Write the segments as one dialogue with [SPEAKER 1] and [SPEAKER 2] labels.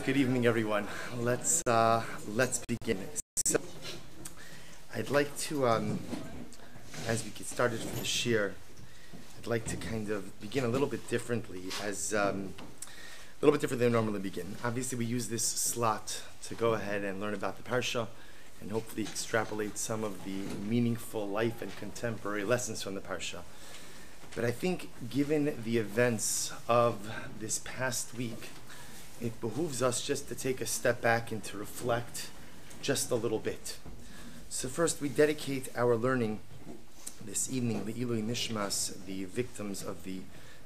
[SPEAKER 1] Good evening, everyone. Let's begin. So, I'd like to, as we get started for the shir, I'd like to kind of begin a little bit differently, a little bit different than I normally begin. Obviously, we use this slot to go ahead and learn about the Parsha, and hopefully extrapolate some of the meaningful life and contemporary lessons from the Parsha. But I think, given the events of this past week, it behooves us just to take a step back and to reflect just a little bit. So first, we dedicate our learning this evening, Le'ilui Nishmas, the victims of the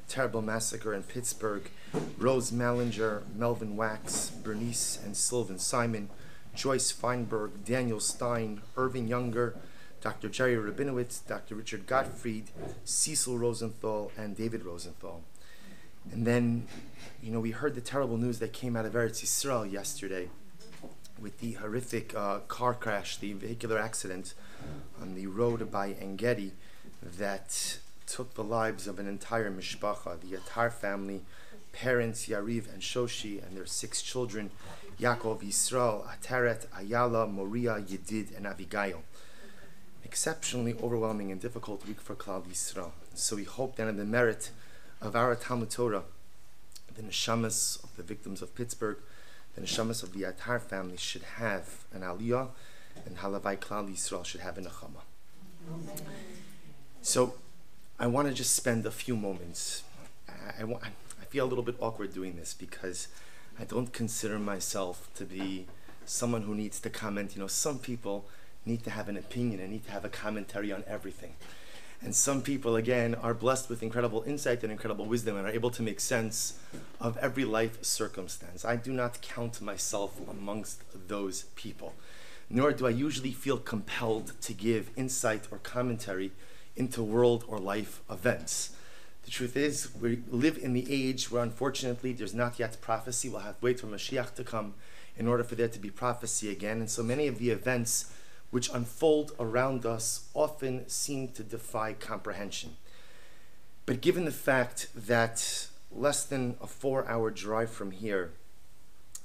[SPEAKER 1] terrible massacre in Pittsburgh, Rose Mallinger, Melvin Wax, Bernice and Sylvan Simon, Joyce Feinberg, Daniel Stein, Irving Younger, Dr. Jerry Rabinowitz, Dr. Richard Gottfried, Cecil Rosenthal, and David Rosenthal. And then, we heard the terrible news that came out of Eretz Yisrael yesterday with the horrific car crash, the vehicular accident on the road by Engedi that took the lives of an entire mishpacha, the Atar family, parents Yariv and Shoshi, and their 6 children, Yaakov, Yisrael, Ataret, Ayala, Moria, Yedid, and Abigail. Exceptionally overwhelming and difficult week for Klal Yisrael. So we hope that in the merit of our Talmud Torah, the neshamas of the victims of Pittsburgh, the neshamas of the Atar family should have an aliyah, and Halavai Klal Yisrael should have a nechama. So I want to just spend a few moments. I feel a little bit awkward doing this because I don't consider myself to be someone who needs to comment. Some people need to have an opinion and need to have a commentary on everything. And some people, again, are blessed with incredible insight and incredible wisdom and are able to make sense of every life circumstance. I do not count myself amongst those people, nor do I usually feel compelled to give insight or commentary into world or life events. The truth is, we live in the age where, unfortunately, there's not yet prophecy. We'll have to wait for Mashiach to come in order for there to be prophecy again. And so many of the events which unfold around us often seem to defy comprehension. But given the fact that less than a 4-hour drive from here,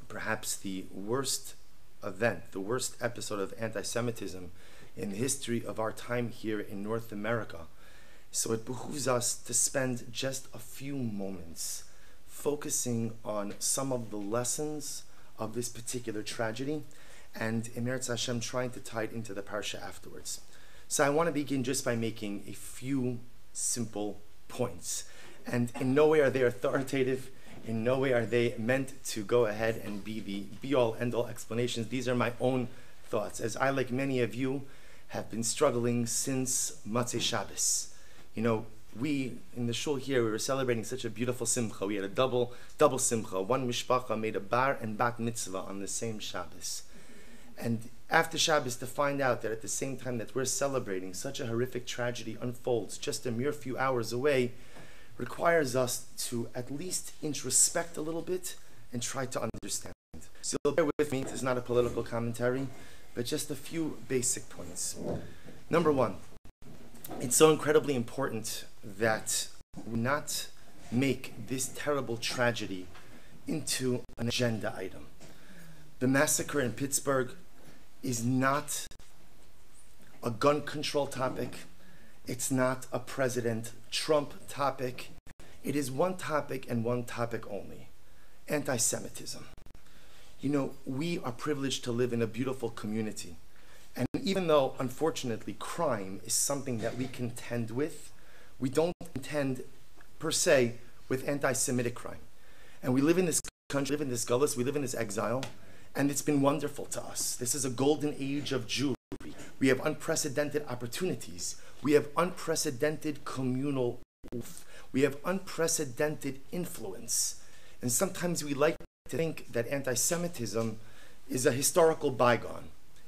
[SPEAKER 1] perhaps the worst event, the worst episode of anti-Semitism in the history of our time here in North America, so it behooves us to spend just a few moments focusing on some of the lessons of this particular tragedy, and Eretz Hashem trying to tie it into the Parsha afterwards. So I want to begin just by making a few simple points. And in no way are they authoritative, in no way are they meant to go ahead and be the be-all, end-all explanations. These are my own thoughts, as I, like many of you, have been struggling since Matzei Shabbos. We, in the shul here, we were celebrating such a beautiful simcha. We had a double simcha. One mishpacha made a bar and bat mitzvah on the same Shabbos. And after Shabbos, to find out that at the same time that we're celebrating, such a horrific tragedy unfolds just a mere few hours away, requires us to at least introspect a little bit and try to understand. So bear with me, this is not a political commentary, but just a few basic points. Number one, it's so incredibly important that we not make this terrible tragedy into an agenda item. The massacre in Pittsburgh is not a gun control topic. It's not a President Trump topic. It is one topic and one topic only: anti-Semitism. We are privileged to live in a beautiful community. And even though, unfortunately, crime is something that we contend with, we don't contend, per se, with anti-Semitic crime. And we live in this country, live in this gullus, we live in this exile, and it's been wonderful to us. This is a golden age of Jewry. We have unprecedented opportunities. We have unprecedented communal oof. We have unprecedented influence. And sometimes we like to think that anti-Semitism is a historical bygone.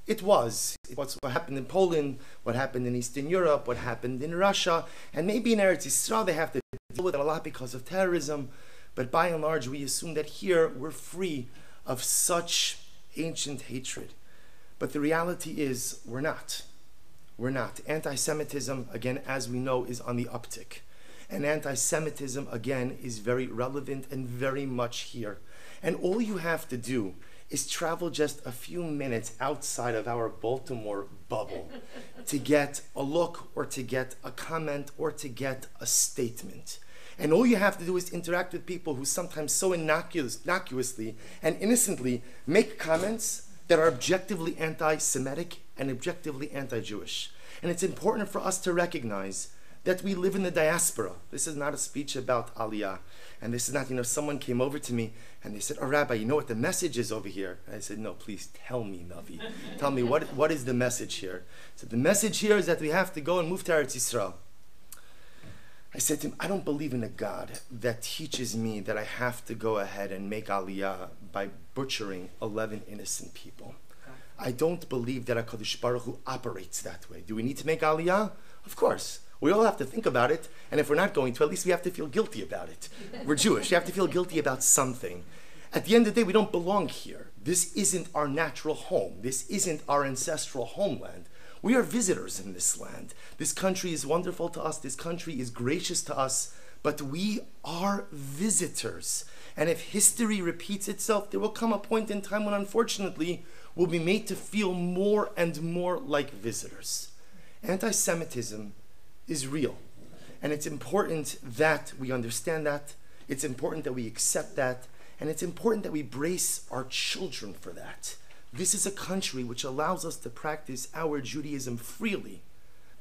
[SPEAKER 1] It was. What's what happened in Poland, what happened in Eastern Europe, what happened in Russia, and maybe in Eretz Yisrael they have to deal with it a lot because of terrorism. But by and large, we assume that here we're free of such ancient hatred. But the reality is we're not. We're not. Anti-Semitism, again, as we know, is on the uptick. And anti-Semitism, again, is very relevant and very much here. And all you have to do is travel just a few minutes outside of our Baltimore bubble to get a look or to get a comment or to get a statement. And all you have to do is interact with people who sometimes so innocuously and innocently make comments that are objectively anti-Semitic and objectively anti-Jewish. And it's important for us to recognize that we live in the diaspora. This is not a speech about Aliyah. And this is not, someone came over to me and they said, "Oh, Rabbi, you know what the message is over here?" And I said, "No, please tell me, Navi. Tell me, what is the message here?" So the message here is that we have to go and move to Eretz Yisrael. I said to him, "I don't believe in a God that teaches me that I have to go ahead and make Aliyah by butchering 11 innocent people. I don't believe that HaKadosh Baruch Hu operates that way. Do we need to make Aliyah? Of course. We all have to think about it, and if we're not going to, at least we have to feel guilty about it. We're Jewish. We have to feel guilty about something. At the end of the day, we don't belong here. This isn't our natural home. This isn't our ancestral homeland. We are visitors in this land. This country is wonderful to us. This country is gracious to us, but we are visitors. And if history repeats itself, there will come a point in time when, unfortunately, we'll be made to feel more and more like visitors. Anti-Semitism is real. And it's important that we understand that. It's important that we accept that. And it's important that we brace our children for that. This is a country which allows us to practice our Judaism freely,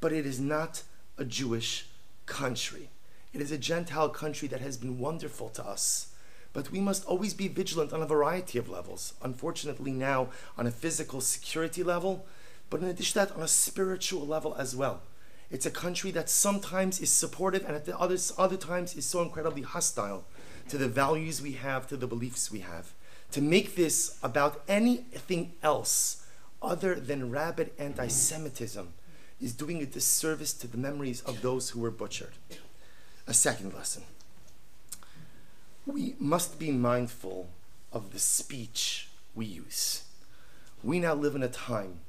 [SPEAKER 1] but it is not a Jewish country. It is a Gentile country that has been wonderful to us. But we must always be vigilant on a variety of levels. Unfortunately now on a physical security level, but in addition to that on a spiritual level as well. It's a country that sometimes is supportive and at the other times is so incredibly hostile to the values we have, to the beliefs we have. To make this about anything else other than rabid anti-Semitism is doing a disservice to the memories of those who were butchered. A second lesson. We must be mindful of the speech we use. We now live in a time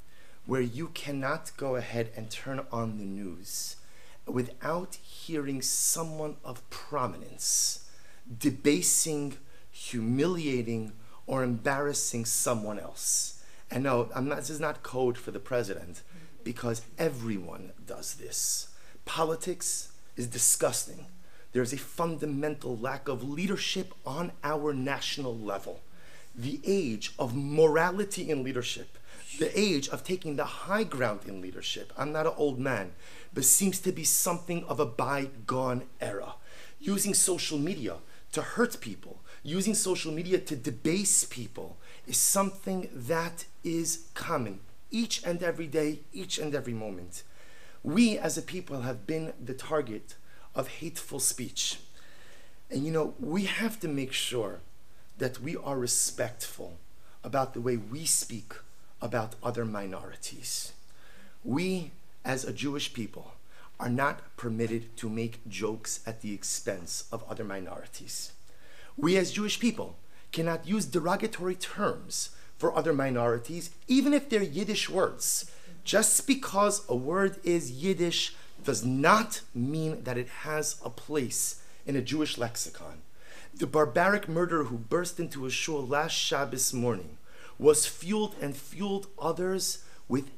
[SPEAKER 1] where you cannot go ahead and turn on the news without hearing someone of prominence debasing, humiliating, or embarrassing someone else. And no, this is not code for the president, because everyone does this. Politics is disgusting. There's a fundamental lack of leadership on our national level. The age of morality in leadership, the age of taking the high ground in leadership, I'm not an old man, but seems to be something of a bygone era. Using social media to hurt people, using social media to debase people is something that is common each and every day, each and every moment. We as a people have been the target of hateful speech. And we have to make sure that we are respectful about the way we speak about other minorities. We as a Jewish people are not permitted to make jokes at the expense of other minorities. We as Jewish people cannot use derogatory terms for other minorities, even if they're Yiddish words. Just because a word is Yiddish does not mean that it has a place in a Jewish lexicon. The barbaric murderer who burst into a shul last Shabbos morning was fueled others with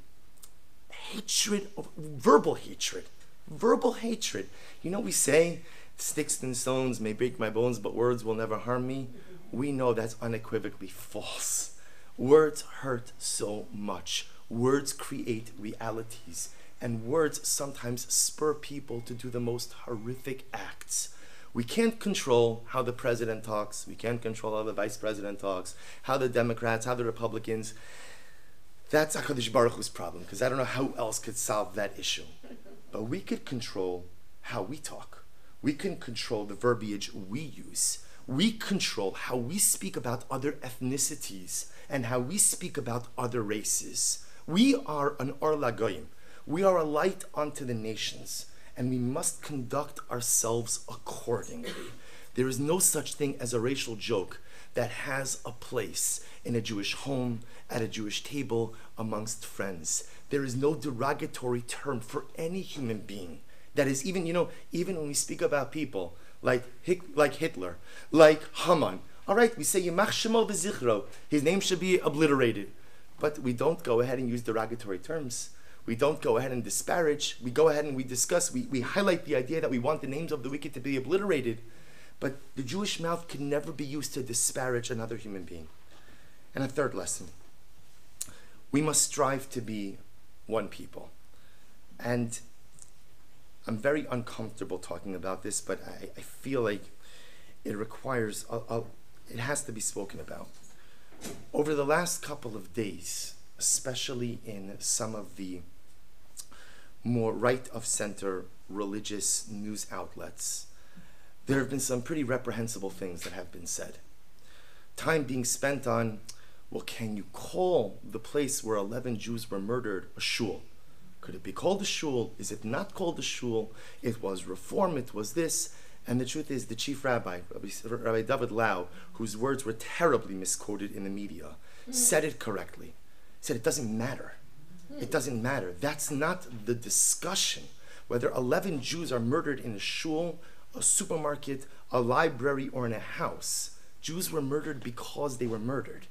[SPEAKER 1] hatred, verbal hatred. Verbal hatred. We say, sticks and stones may break my bones, but words will never harm me. We know that's unequivocally false. Words hurt so much. Words create realities. And words sometimes spur people to do the most horrific acts. We can't control how the president talks. We can't control how the vice president talks, how the Democrats, how the Republicans. That's HaKadosh Baruch Hu's problem, because I don't know how else could solve that issue. But we could control how we talk. We can control the verbiage we use. We control how we speak about other ethnicities and how we speak about other races. We are an Or LaGoyim. We are a light unto the nations, and we must conduct ourselves accordingly. There is no such thing as a racial joke that has a place in a Jewish home, at a Jewish table, amongst friends. There is no derogatory term for any human being That is even, even when we speak about people like Hitler, like Haman, all right, we say Yimach Shemo v'zichro, his name should be obliterated. But we don't go ahead and use derogatory terms. We don't go ahead and disparage. We go ahead and we discuss. We highlight the idea that we want the names of the wicked to be obliterated. But the Jewish mouth can never be used to disparage another human being. And a third lesson. We must strive to be one people. And I'm very uncomfortable talking about this, but I feel like it requires, it has to be spoken about. Over the last couple of days, especially in some of the more right-of-center religious news outlets, there have been some pretty reprehensible things that have been said. Time being spent on, well, can you call the place where 11 Jews were murdered a shul? Could it be called a shul? Is it not called a shul? It was reform, it was this. And the truth is, the chief rabbi, Rabbi David Lau, whose words were terribly misquoted in the media, said it correctly. He said, it doesn't matter. It doesn't matter. That's not the discussion. Whether 11 Jews are murdered in a shul, a supermarket, a library, or in a house, Jews were murdered because they were murdered.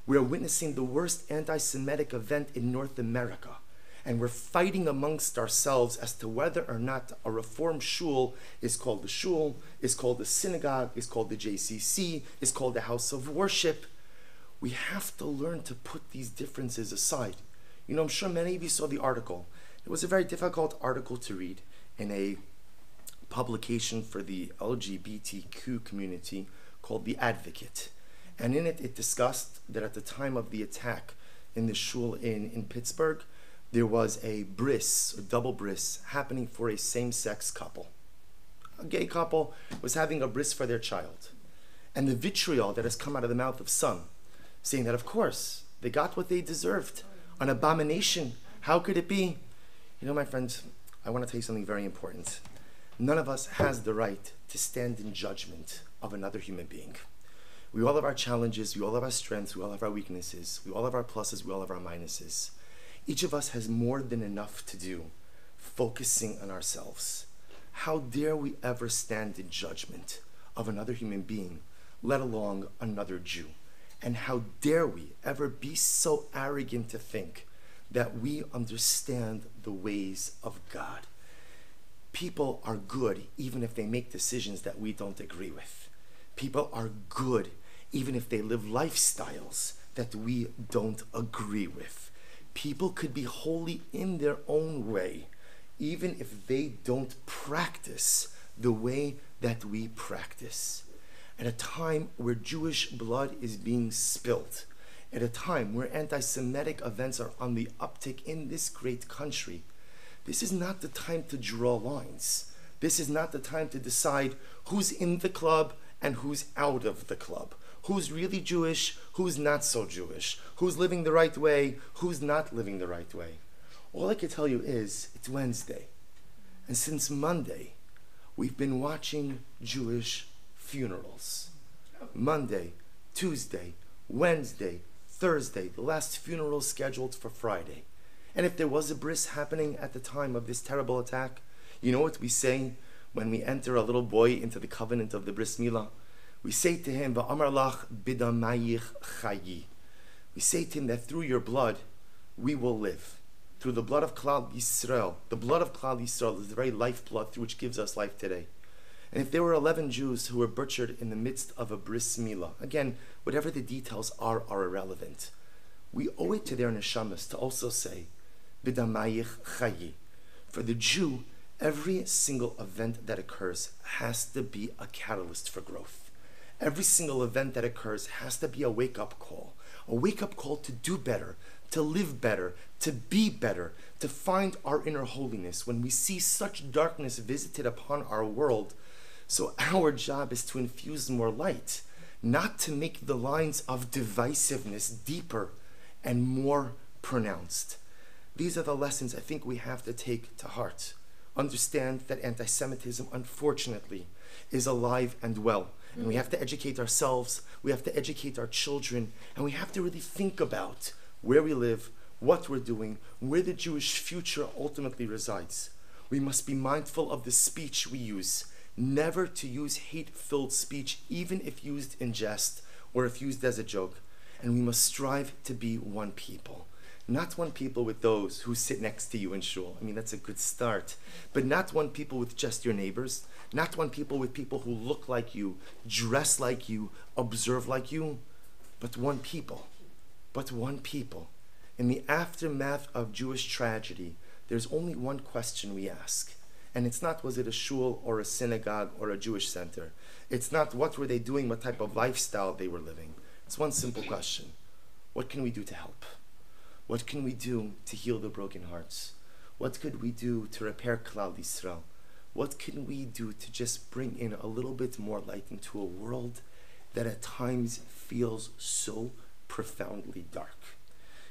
[SPEAKER 1] We are witnessing the worst anti-Semitic event in North America. And we're fighting amongst ourselves as to whether or not a reform shul is called the shul, is called the synagogue, is called the JCC, is called the house of worship. We have to learn to put these differences aside. I'm sure many of you saw the article. It was a very difficult article to read in a publication for the LGBTQ community called The Advocate. And in it, it discussed that at the time of the attack in the shul in Pittsburgh, there was a bris, a double bris, happening for a same-sex couple. A gay couple was having a bris for their child. And the vitriol that has come out of the mouth of some, saying that, of course, they got what they deserved. An abomination. How could it be? My friends, I want to tell you something very important. None of us has the right to stand in judgment of another human being. We all have our challenges, we all have our strengths, we all have our weaknesses, we all have our pluses, we all have our minuses. Each of us has more than enough to do focusing on ourselves. How dare we ever stand in judgment of another human being, let alone another Jew? And how dare we ever be so arrogant to think that we understand the ways of God? People are good even if they make decisions that we don't agree with. People are good even if they live lifestyles that we don't agree with. People could be holy in their own way, even if they don't practice the way that we practice. At a time where Jewish blood is being spilled, at a time where anti-Semitic events are on the uptick in this great country, this is not the time to draw lines. This is not the time to decide who's in the club and who's out of the club. Who's really Jewish, who's not so Jewish, who's living the right way, who's not living the right way. All I can tell you is, it's Wednesday. And since Monday, we've been watching Jewish funerals. Monday, Tuesday, Wednesday, Thursday, the last funeral scheduled for Friday. And if there was a bris happening at the time of this terrible attack, you know what we say when we enter a little boy into the covenant of the bris milah? We say to him, "Va'amar lach bidamayich chayi." We say to him that through your blood, we will live. Through the blood of Klal Yisrael. The blood of Klal Yisrael is the very lifeblood through which gives us life today. And if there were 11 Jews who were butchered in the midst of a bris milah, again, whatever the details are irrelevant. We owe it to their neshamas to also say, bidamayich chayi. For the Jew, every single event that occurs has to be a catalyst for growth. Every single event that occurs has to be a wake-up call to do better, to live better, to be better, to find our inner holiness. When we see such darkness visited upon our world, so our job is to infuse more light, not to make the lines of divisiveness deeper and more pronounced. These are the lessons I think we have to take to heart. Understand that anti-Semitism, unfortunately, is alive and well. And we have to educate ourselves, we have to educate our children, and we have to really think about where we live, what we're doing, where the Jewish future ultimately resides. We must be mindful of the speech we use. Never to use hate-filled speech, even if used in jest or if used as a joke. And we must strive to be one people. Not one people with those who sit next to you in shul. I mean, that's a good start. But not one people with just your neighbors. Not one people with people who look like you, dress like you, observe like you. But one people. But one people. In the aftermath of Jewish tragedy, there's only one question we ask. And it's not, was it a shul or a synagogue or a Jewish center? It's not, what were they doing, what type of lifestyle they were living. It's one simple question. What can we do to help? What can we do to heal the broken hearts? What could we do to repair Klal Yisrael? What can we do to just bring in a little bit more light into a world that at times feels so profoundly dark?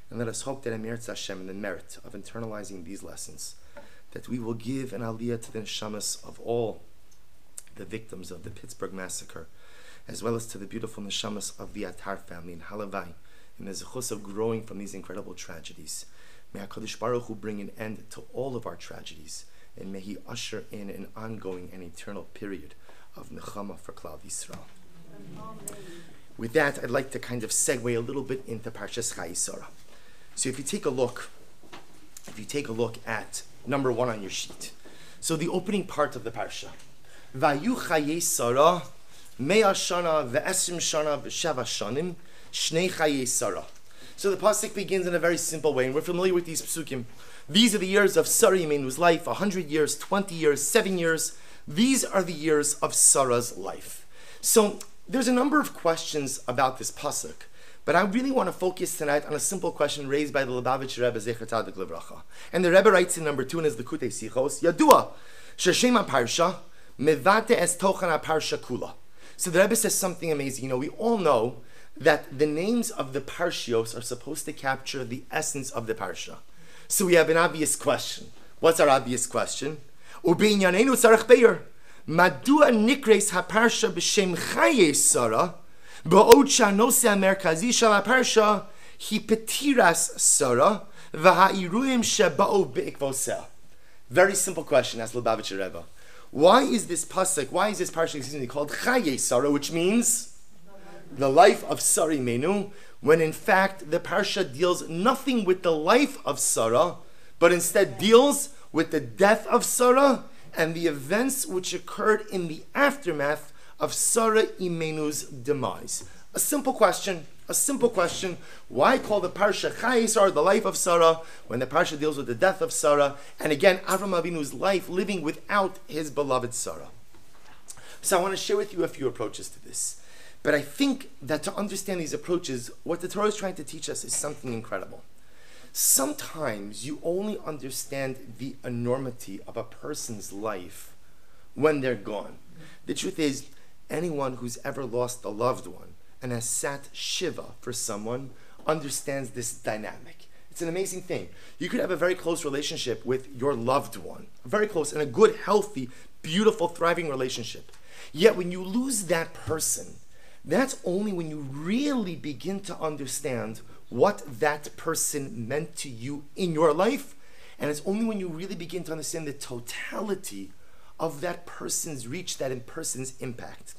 [SPEAKER 1] And let us hope that Emeretz Hashem, in the merit of internalizing these lessons, that we will give an aliyah to the neshamas of all the victims of the Pittsburgh massacre, as well as to the beautiful neshamas of the Atar family in Halavai, in the zechus of growing from these incredible tragedies. May HaKadosh Baruch Hu bring an end to all of our tragedies, and may He usher in an ongoing and eternal period of nechama for Klal Yisrael. With that, I'd like to kind of segue a little bit into Parshas Chayei Sara. So if you take a look at number 1 on your sheet. So the opening part of the Parsha. Vayu Chayei Sara, mea shana ve'esrim shana ve'sheva shanim, Shnei Chayei Sara. So the pasuk begins in a very simple way, and we're familiar with these psukim. These are the years of Sara Imenu's life, 100 years, 20 years, 7 years. These are the years of Sarah's life. So there's a number of questions about this pasuk, but I really want to focus tonight on a simple question raised by the Lubavitcher Rebbe Zecher Tzadik Livracha. And the Rebbe writes in number 2 in his Likutei Sichos, Yadua, Sheshem Parsha, Mevate es Tochan Parsha Kula. So the Rebbe says something amazing. We all know that the names of the parshios are supposed to capture the essence of the parsha. So we have an obvious question. What's our obvious question? U'beinyanenu tzarich beir. Madua nikres haparsha b'shem Chayei Sara, ba'od shanose hamerkazi shel haparsha hi petiras Sara v'ha'iruim sheba'u be'ikvoseh. Very simple question, asked Lubavitcher Rebbe. Why is this parsha, called Chayei Sara, which means the life of Sara Imenu, when in fact the Parsha deals nothing with the life of Sara, but instead deals with the death of Sara and the events which occurred in the aftermath of Sara Imenu's demise. A simple question. Why call the Parsha Chayei Sara, the life of Sara, when the Parsha deals with the death of Sara, and again, Avram Avinu's life living without his beloved Sara? So I want to share with you a few approaches to this. But I think that to understand these approaches, what the Torah is trying to teach us is something incredible. Sometimes you only understand the enormity of a person's life when they're gone. The truth is, anyone who's ever lost a loved one and has sat Shiva for someone understands this dynamic. It's an amazing thing. You could have a very close relationship with your loved one, very close, and a good, healthy, beautiful, thriving relationship. Yet when you lose that person, that's only when you really begin to understand what that person meant to you in your life. And it's only when you really begin to understand the totality of that person's reach, that person's impact.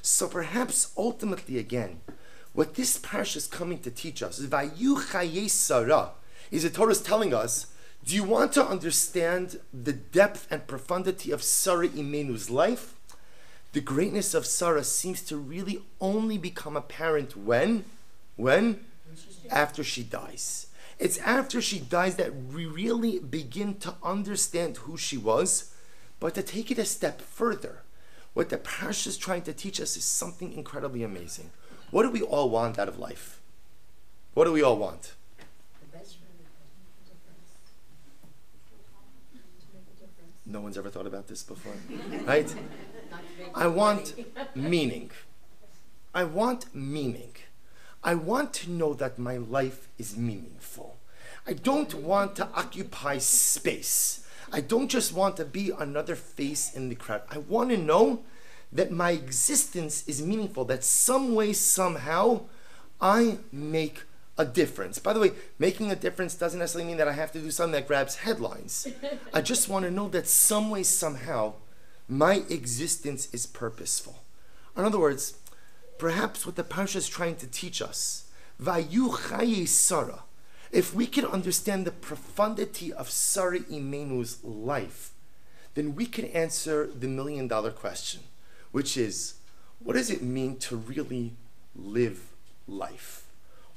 [SPEAKER 1] So perhaps ultimately again, what this parsha is coming to teach us is Vayu Chayei Sara, is the Torah is telling us, do you want to understand the depth and profundity of Sara Imenu's life? The greatness of Sara seems to really only become apparent when? After she dies. It's after she dies that we really begin to understand who she was. But to take it a step further, what the Parsha is trying to teach us is something incredibly amazing. What do we all want out of life? What do we all want? No one's ever thought about this before, right? I want meaning. I want to know that my life is meaningful. I don't want to occupy space. I don't just want to be another face in the crowd. I want to know that my existence is meaningful, that some way, somehow, I make a difference. By the way, making a difference doesn't necessarily mean that I have to do something that grabs headlines. I just want to know that some way, somehow, my existence is purposeful. In other words, perhaps what the Parsha is trying to teach us, Vayu Chayei Sara, if we can understand the profundity of Sara Imenu's life, then we can answer the million-dollar question, which is, what does it mean to really live life?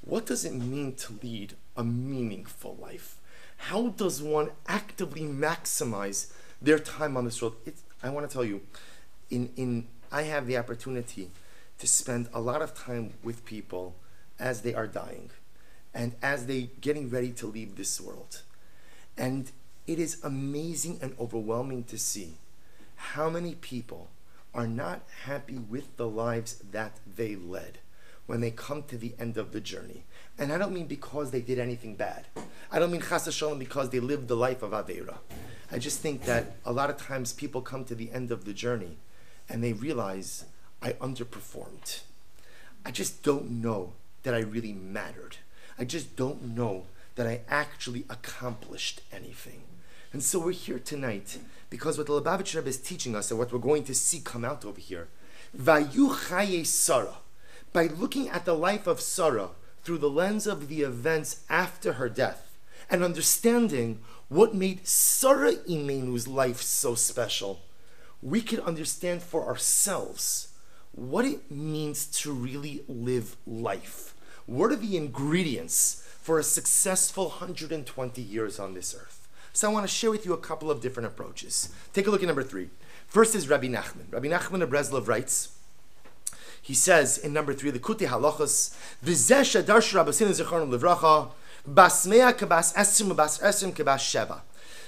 [SPEAKER 1] What does it mean to lead a meaningful life? How does one actively maximize their time on this world? I want to tell you, I have the opportunity to spend a lot of time with people as they are dying and as they getting ready to leave this world. And it is amazing and overwhelming to see how many people are not happy with the lives that they led when they come to the end of the journey. And I don't mean because they did anything bad. I don't mean chas v'shalom because they lived the life of Aveira. I just think that a lot of times people come to the end of the journey and they realize, I underperformed. I just don't know that I really mattered. I just don't know that I actually accomplished anything. And so we're here tonight because what the Lubavitcher Rebbe is teaching us and what we're going to see come out over here, Vayu Chayei Sara, by looking at the life of Sara through the lens of the events after her death and understanding what made Sara Imenu's life so special, we can understand for ourselves what it means to really live life. What are the ingredients for a successful 120 years on this earth? So I want to share with you a couple of different approaches. Take a look at number 3. First is Rabbi Nachman. Rabbi Nachman of Breslov writes, he says in number 3, the Kuti Halachos, V'zeh shedarsh Rabbeinu Zichrono Livracha, Bas Mea Kebas Esrim Bas Esrim Kebas Sheva.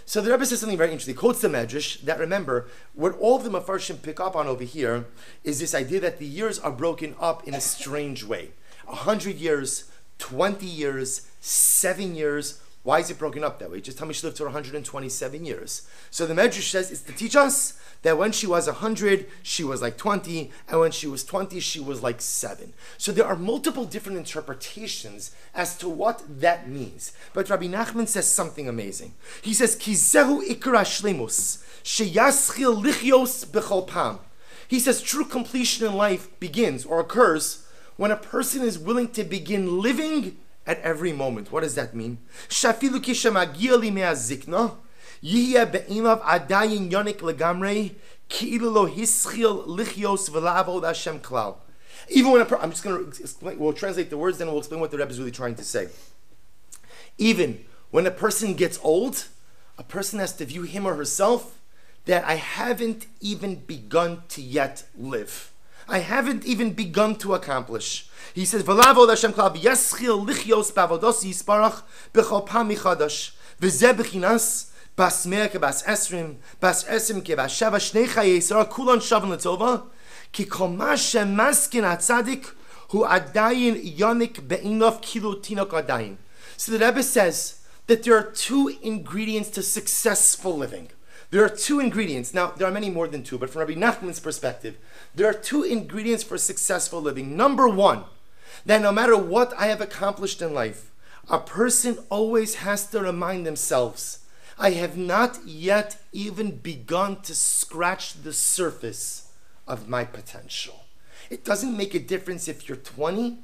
[SPEAKER 1] So the Rebbe says something very interesting. He quotes the Medrash that, remember, what all of the Mefarshim pick up on over here is this idea that the years are broken up in a strange way. 100 years, 20 years, 7 years. Why is it broken up that way? Just tell me she lived for 127 years. So the Medrash says it's to teach us that when she was 100, she was like 20, and when she was 20, she was like 7. So there are multiple different interpretations as to what that means. But Rabbi Nachman says something amazing. He says, Kizehu ikra shlemus, sheyaschil lichios b'chol pam. He says true completion in life begins or occurs when a person is willing to begin living at every moment. What does that mean? Shafilu kishamagia li me'azikna, yihya be'inav adayin yonik legamrei, ki'ilu lo hischil lichios v'la'avod Hashem klal. Even when I'm just going to explain, we'll translate the words, then we'll explain what the Rebbe is really trying to say. Even when a person gets old, a person has to view him or herself that I haven't even begun to yet live. I haven't even begun to accomplish. He says, "V'lavod Hashem klal v'yeschil lichios b'avodos yisparach b'chol pam michadash v'zeh b'chinas bas mea kebas esrim bas esrim kebas sheva shnei chayei Sara kulon shavin l'tova ki kol ma shemaskin atzadik hu adayin yonik be'inov kilo tinok adayin." So the Rebbe says that there are 2 ingredients to successful living. There are 2 ingredients. Now, there are many more than 2, but from Rabbi Nachman's perspective, there are 2 ingredients for successful living. Number 1, that no matter what I have accomplished in life, a person always has to remind themselves, I have not yet even begun to scratch the surface of my potential. It doesn't make a difference if you're 20,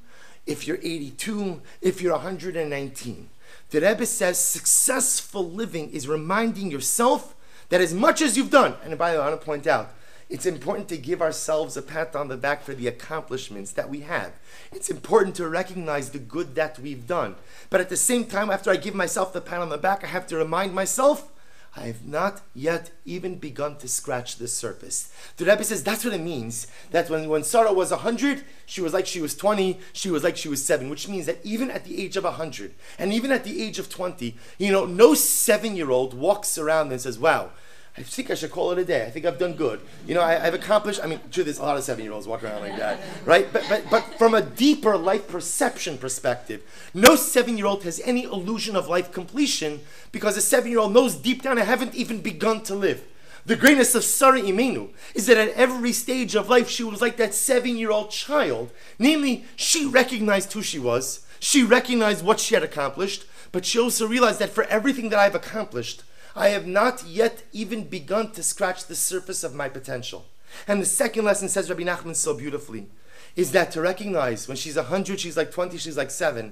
[SPEAKER 1] if you're 82, if you're 119. The Rebbe says successful living is reminding yourself that as much as you've done, and by the way, I want to point out, it's important to give ourselves a pat on the back for the accomplishments that we have. It's important to recognize the good that we've done. But at the same time, after I give myself the pat on the back, I have to remind myself, I have not yet even begun to scratch the surface. The Rebbe says that's what it means, that when Sara was 100, she was like she was 20, she was like she was 7, which means that even at the age of 100, and even at the age of 20, no 7-year-old walks around and says, wow, I think I should call it a day. I think I've done good. I've accomplished, true, there's a lot of 7-year-olds walking around like that, right? But from a deeper life perception perspective, no 7-year-old has any illusion of life completion because a 7-year-old knows deep down I haven't even begun to live. The greatness of Sara Imenu is that at every stage of life, she was like that 7-year-old child. Namely, she recognized who she was. She recognized what she had accomplished, but she also realized that for everything that I've accomplished, I have not yet even begun to scratch the surface of my potential. And the second lesson, says Rabbi Nachman so beautifully, is that to recognize when she's 100, she's like 20, she's like 7,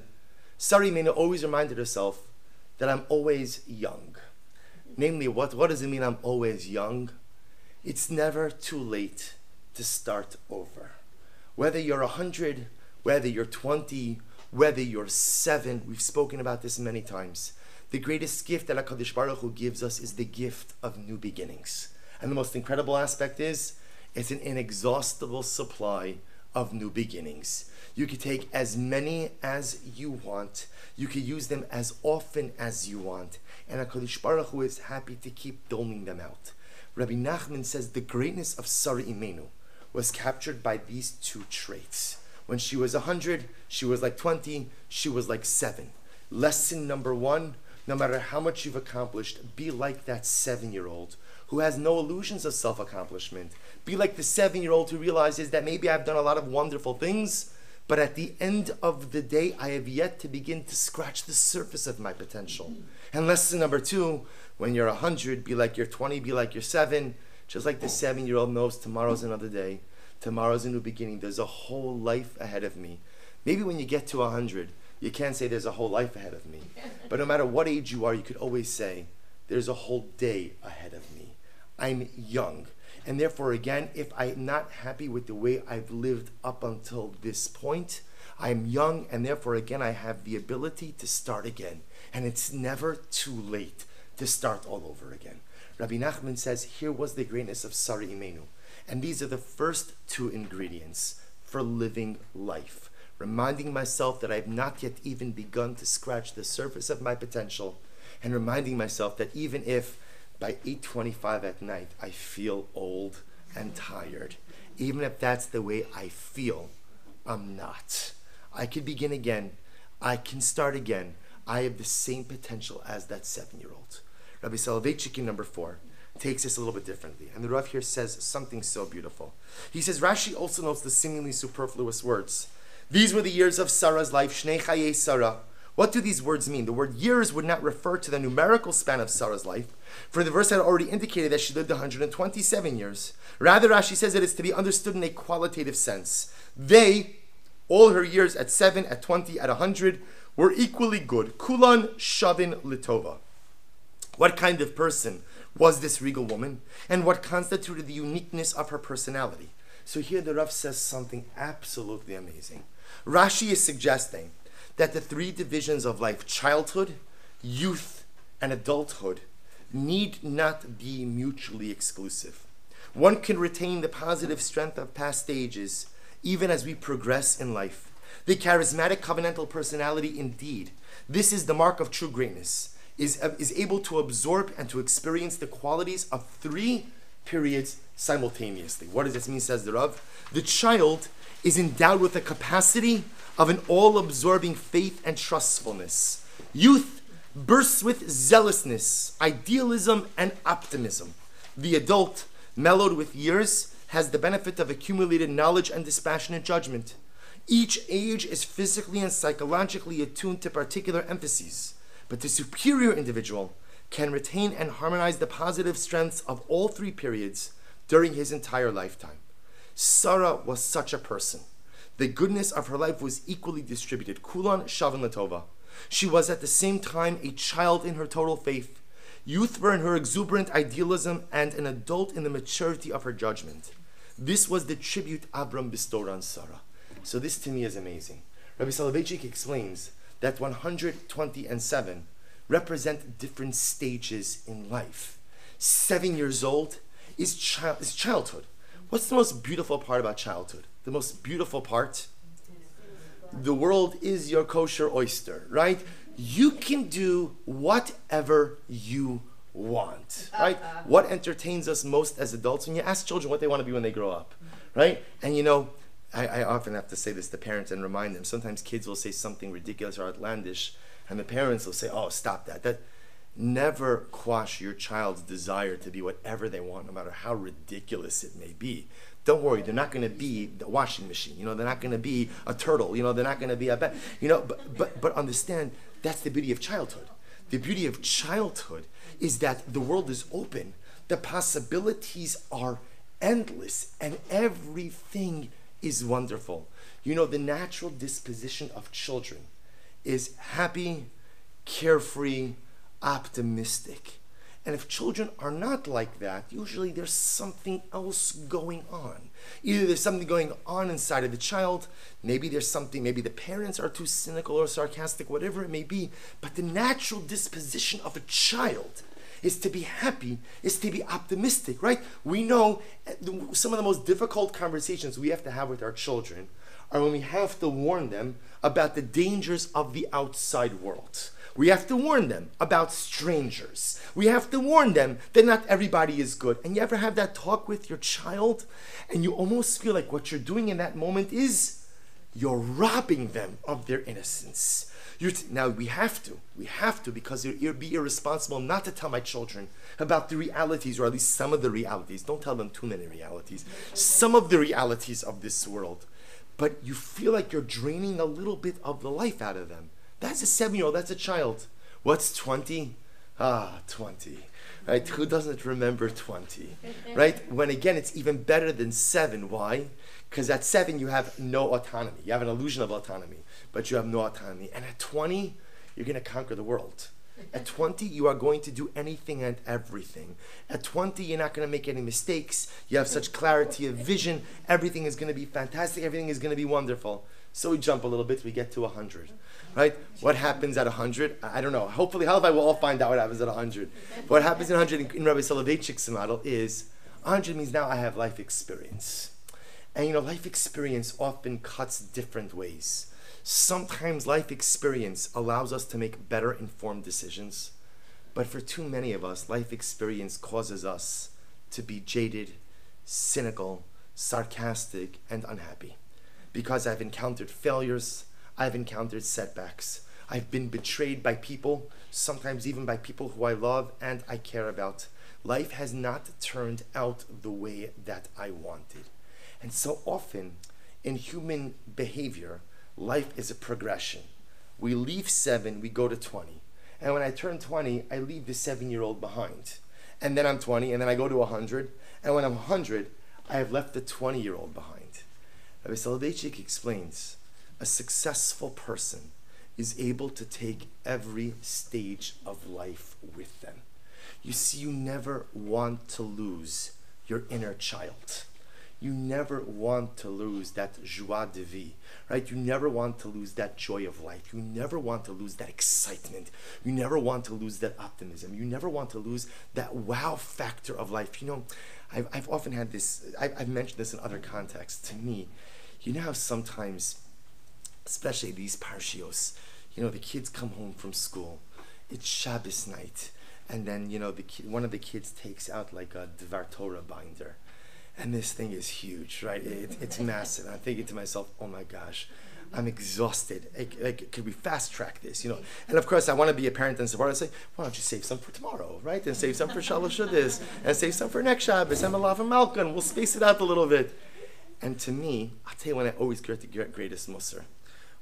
[SPEAKER 1] Sara Imenu always reminded herself that I'm always young. Namely, what does it mean I'm always young? It's never too late to start over. Whether you're 100, whether you're 20, whether you're 7, we've spoken about this many times. The greatest gift that HaKadosh Baruch Hu gives us is the gift of new beginnings. And the most incredible aspect is, it's an inexhaustible supply of new beginnings. You could take as many as you want. You could use them as often as you want. And HaKadosh Baruch Hu is happy to keep doling them out. Rabbi Nachman says the greatness of Sara Imenu was captured by these two traits. When she was 100, she was like 20, she was like 7. Lesson number 1, no matter how much you've accomplished, be like that 7-year-old who has no illusions of self-accomplishment. Be like the 7-year-old who realizes that maybe I've done a lot of wonderful things, but at the end of the day, I have yet to begin to scratch the surface of my potential. And lesson number 2, when you're 100, be like you're 20, be like you're 7. Just like the 7-year-old knows tomorrow's another day. Tomorrow's a new beginning. There's a whole life ahead of me. Maybe when you get to 100, you can't say there's a whole life ahead of me. But no matter what age you are, you could always say, there's a whole day ahead of me. I'm young. And therefore, again, if I'm not happy with the way I've lived up until this point, I'm young, and therefore, again, I have the ability to start again. And it's never too late to start all over again. Rabbi Nachman says, here was the greatness of Sara Imenu. And these are the first 2 ingredients for living life. Reminding myself that I've not yet even begun to scratch the surface of my potential, and reminding myself that even if by 8:25 at night I feel old and tired, even if that's the way I feel, I'm not. I can begin again. I can start again. I have the same potential as that 7-year-old. Rabbi Soloveitchik in number 4 takes this a little bit differently. And the Rav here says something so beautiful. He says, Rashi also notes the seemingly superfluous words. These were the years of Sarah's life, Shnei Chayei Sara. What do these words mean? The word years would not refer to the numerical span of Sarah's life, for the verse had already indicated that she lived 127 years. Rather, Rashi says it is to be understood in a qualitative sense. All her years at 7, at 20, at 100, were equally good. Kulan Shavin Litova. What kind of person was this regal woman, and what constituted the uniqueness of her personality? So here the Rav says something absolutely amazing. Rashi is suggesting that the 3 divisions of life, childhood, youth, and adulthood, need not be mutually exclusive. One can retain the positive strength of past stages even as we progress in life. The charismatic covenantal personality, indeed, this is the mark of true greatness, is able to absorb and to experience the qualities of 3 periods simultaneously. What does this mean, says the Rav? The child is endowed with the capacity of an all-absorbing faith and trustfulness. Youth bursts with zealousness, idealism, and optimism. The adult, mellowed with years, has the benefit of accumulated knowledge and dispassionate judgment. Each age is physically and psychologically attuned to particular emphases, but the superior individual can retain and harmonize the positive strengths of all 3 periods during his entire lifetime. Sara was such a person. The goodness of her life was equally distributed. Kulan Shavin Latova. She was at the same time a child in her total faith, youthful in her exuberant idealism, and an adult in the maturity of her judgment. This was the tribute Abram bestowed on Sara. So this to me is amazing. Rabbi Soloveitchik explains that 120 and 7 represent different stages in life. 7 years old is childhood. What's the most beautiful part about childhood? The most beautiful part? The world is your kosher oyster, right? You can do whatever you want, right? What entertains us most as adults? When you ask children what they want to be when they grow up, right? And you know, I often have to say this to parents and remind them. Sometimes kids will say something ridiculous or outlandish, and the parents will say, "Oh, stop that." never quash your child's desire to be whatever they want, no matter how ridiculous it may be. Don't worry, they're not going to be the washing machine. They're not going to be a turtle. They're not going to be a bat. But understand, that's the beauty of childhood. The beauty of childhood is that the world is open. The possibilities are endless, and everything is wonderful. The natural disposition of children is happy, carefree, optimistic. And if children are not like that, usually there's something else going on. Either there's something going on inside of the child, maybe the parents are too cynical or sarcastic, whatever it may be, but the natural disposition of a child is to be happy, is to be optimistic, right? We know some of the most difficult conversations we have to have with our children are when we have to warn them about the dangers of the outside world. We have to warn them about strangers. We have to warn them that not everybody is good. And you ever have that talk with your child and you almost feel like what you're doing in that moment is you're robbing them of their innocence. Now we have to, because it would be irresponsible not to tell my children about the realities, or at least some of the realities. Don't tell them too many realities. Some of the realities of this world. But you feel like you're draining a little bit of the life out of them. That's a 7-year-old, that's a child. What's 20? 20. Right? Who doesn't remember 20? Right? When again, it's even better than 7. Why? Because at 7, you have no autonomy. You have an illusion of autonomy, but you have no autonomy. And at 20, you're going to conquer the world. At 20, you are going to do anything and everything. At 20, you're not going to make any mistakes. You have such clarity of vision. Everything is going to be fantastic. Everything is going to be wonderful. So we jump a little bit, we get to 100. Right? What happens at 100? I don't know. Hopefully, Halabai will all find out what happens at 100. But what happens at 100 in Rabbi Soloveitchik's model is 100 means now I have life experience. And life experience often cuts different ways. Sometimes life experience allows us to make better informed decisions. But for too many of us, life experience causes us to be jaded, cynical, sarcastic, and unhappy. Because I've encountered failures, I've encountered setbacks. I've been betrayed by people, sometimes even by people who I love and I care about. Life has not turned out the way that I wanted. And so often, in human behavior, life is a progression. We leave 7, we go to 20. And when I turn 20, I leave the 7-year-old behind. And then I'm 20, and then I go to 100. And when I'm 100, I have left the 20-year-old behind. Rabbi Soloveitchik explains, a successful person is able to take every stage of life with them. You see, you never want to lose your inner child. You never want to lose that joie de vie, right? You never want to lose that joy of life. You never want to lose that excitement. You never want to lose that optimism. You never want to lose that wow factor of life. I've often had this, I've mentioned this in other contexts. To me, how sometimes, especially these parshios, the kids come home from school. It's Shabbos night. And then, one of the kids takes out like a Dvar Torah binder. And this thing is huge, right? It's massive. And I'm thinking to myself, oh my gosh, I'm exhausted. Could we fast track this, And of course, I want to be a parent and support. I say, why don't you save some for tomorrow, right? And save some for Shalosh Shabbos, and save some for next Shabbos, and Malav and Malkan. We'll space it out a little bit. And to me, I'll tell you when I always get the greatest musar.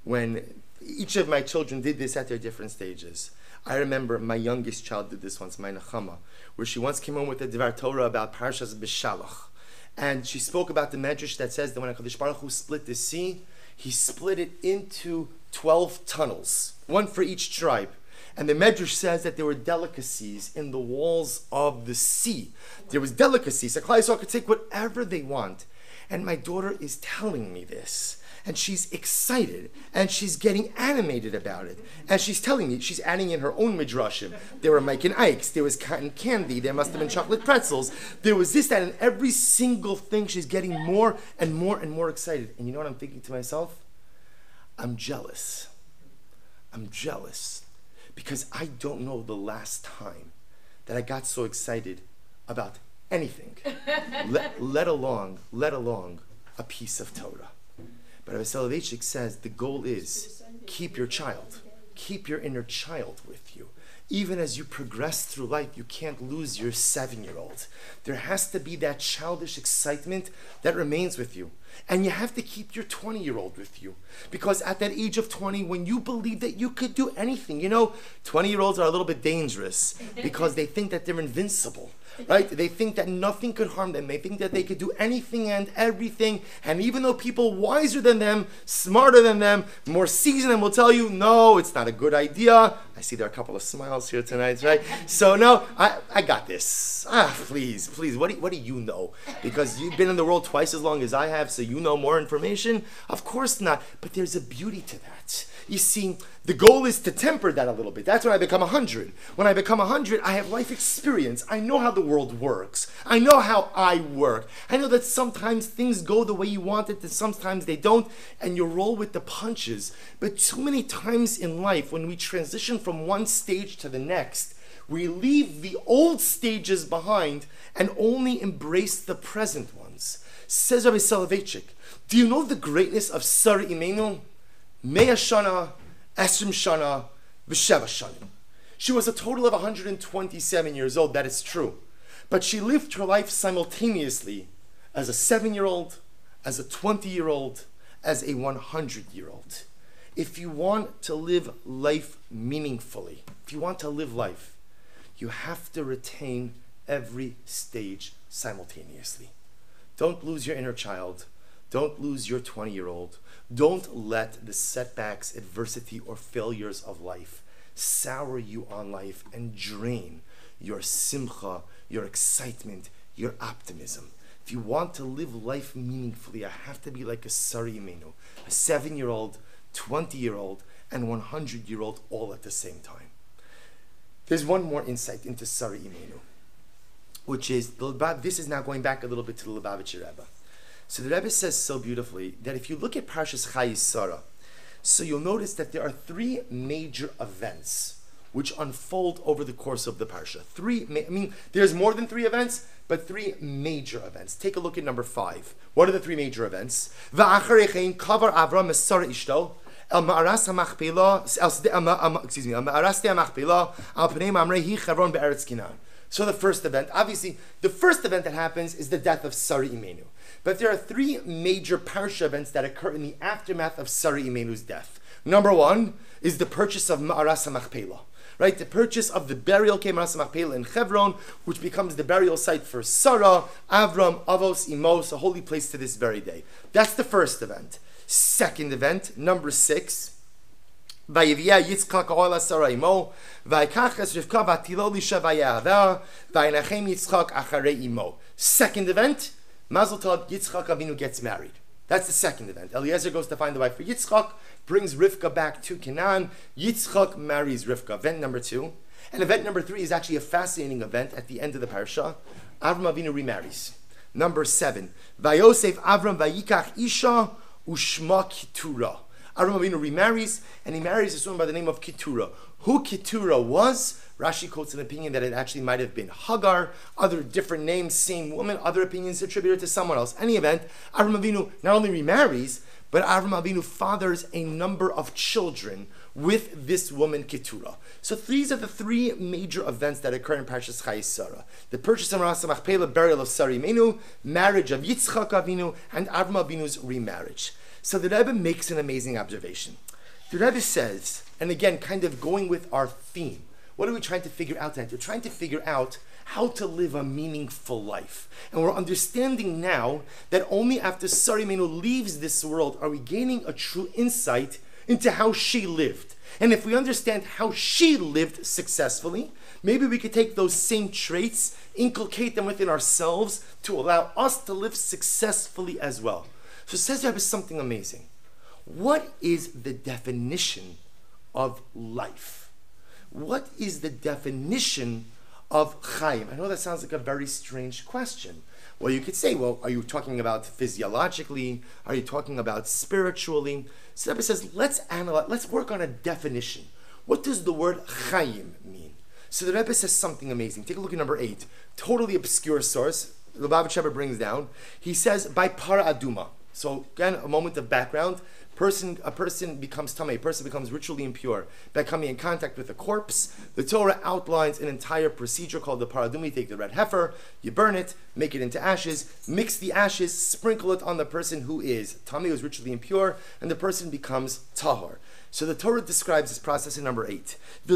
[SPEAKER 1] When each of my children did this at their different stages. I remember my youngest child did this once, my Nechama, where she once came home with a Dvar Torah about Parshas B'Shalach. And she spoke about the medrash that says that when HaKadosh Baruch Hu split the sea, he split it into 12 tunnels, one for each tribe. And the medrash says that there were delicacies in the walls of the sea. There was delicacies. So Klal Yisrael could take whatever they want. And my daughter is telling me this. And she's excited. And she's getting animated about it. And she's telling me, she's adding in her own midrashim. There were Mike and Ike's. There was cotton candy. There must have been chocolate pretzels. There was this, that, and every single thing. She's getting more and more and more excited. And you know what I'm thinking to myself? I'm jealous. I'm jealous. Because I don't know the last time that I got so excited about anything, let alone a piece of Torah. But Rabbi Soloveitchik says the goal is keep your child, keep your inner child with you. Even as you progress through life, you can't lose your 7-year-old. There has to be that childish excitement that remains with you. And you have to keep your 20-year-old with you. Because at that age of 20, when you believe that you could do anything, 20-year-olds are a little bit dangerous because they think that they're invincible. Right? They think that nothing could harm them. They think that they could do anything and everything. And even though people wiser than them, smarter than them, more seasoned than will tell you, no, it's not a good idea. I see there are a couple of smiles here tonight, right? So no, I got this. Please, what do you know? Because you've been in the world twice as long as I have, so you know more information? Of course not. But there's a beauty to that. You see, the goal is to temper that a little bit. That's when I become 100. When I become 100, I have life experience. I know how the world works. I know how I work. I know that sometimes things go the way you want it, and sometimes they don't, and you roll with the punches. But too many times in life, when we transition from one stage to the next, we leave the old stages behind and only embrace the present ones. Says Rabbi Soloveitchik, do you know the greatness of Sara Imenu? Mea Shana, Esrim Shana, V'Sheva Shana. She was a total of 127 years old, that is true. But she lived her life simultaneously as a 7-year-old, as a 20-year-old, as a 100-year-old. If you want to live life meaningfully, if you want to live life, you have to retain every stage simultaneously. Don't lose your inner child. Don't lose your 20-year-old. Don't let the setbacks, adversity, or failures of life sour you on life and drain your simcha, your excitement, your optimism. If you want to live life meaningfully, I have to be like a Sara Imenu, a 7-year-old, 20-year-old, and 100-year-old all at the same time. There's one more insight into Sara Imenu, which is, this is now going back a little bit to the Lubavitcher Rebbe. So the Rebbe says so beautifully that if you look at Parshas Chayei Sara, so you'll notice that there are 3 major events which unfold over the course of the Parsha. There's more than 3 events, but 3 major events. Take a look at number 5. What are the 3 major events? Va'acharechein kavar Avram es Sara ishto el ma'aras hamachpelah, el ma'aras hamachpelah al pnei mamrei hi Chevron be'eretz Canaan. So the first event, obviously, the first event that happens is the death of Sara Imenu. But there are 3 major Parsha events that occur in the aftermath of Sara Imenu's death. Number 1 is the purchase of Ma'aras HaMachpelah. Right, the purchase of the burial Ma'aras HaMachpelah in Hebron, which becomes the burial site for Sarah, Avram, Avos, Imos, a holy place to this very day. That's the first event. Second event, number 6. Vayivia Yitzchak ola Sara imo, vaykaches Rivka vatilo lisha vayaveh, vaynachem Yitzchak acharei imo. Second event, Mazel Tov, Yitzchak Avinu gets married. That's the second event. Eliezer goes to find the wife for Yitzchak, brings Rivka back to Canaan. Yitzchak marries Rivka. Event number 2. And event number 3 is actually a fascinating event at the end of the parsha. Avram Avinu remarries. Number 7. Vayosef Avram vayikach isha ushma Keturah. Avram Avinu remarries, and he marries this woman by the name of Keturah. Who Keturah was, Rashi quotes an opinion that it actually might have been Hagar, other different names, same woman, other opinions attributed to someone else. Any event, Avram Avinu not only remarries, but Avram Avinu fathers a number of children with this woman Keturah. So these are the 3 major events that occur in Parshas Chayei Sara. The purchase of Ma'aras HaMachpelah, burial of Sara Imenu, marriage of Yitzchak Avinu, and Avram Avinu's remarriage. So the Rebbe makes an amazing observation. The Rebbe says, and again, kind of going with our theme, what are we trying to figure out tonight? We're trying to figure out how to live a meaningful life. And we're understanding now that only after Sara Imenu leaves this world are we gaining a true insight into how she lived. And if we understand how she lived successfully, maybe we could take those same traits, inculcate them within ourselves to allow us to live successfully as well. So says the Rebbe something amazing. What is the definition of life? What is the definition of Chaim? I know that sounds like a very strange question. Well, you could say, well, are you talking about physiologically? Are you talking about spiritually? So the Rebbe says, let's analyze, let's work on a definition. What does the word Chaim mean? So the Rebbe says something amazing. Take a look at number 8. Totally obscure source. The Lubavitcher Rebbe brings down. He says, by Para Aduma. So again, a moment of background. A person becomes tamei, a person becomes ritually impure by coming in contact with a corpse. The Torah outlines an entire procedure called the paraduma. You take the red heifer, you burn it, make it into ashes, mix the ashes, sprinkle it on the person who is tamei, who is ritually impure, and the person becomes tahor. So the Torah describes this process in number 8. So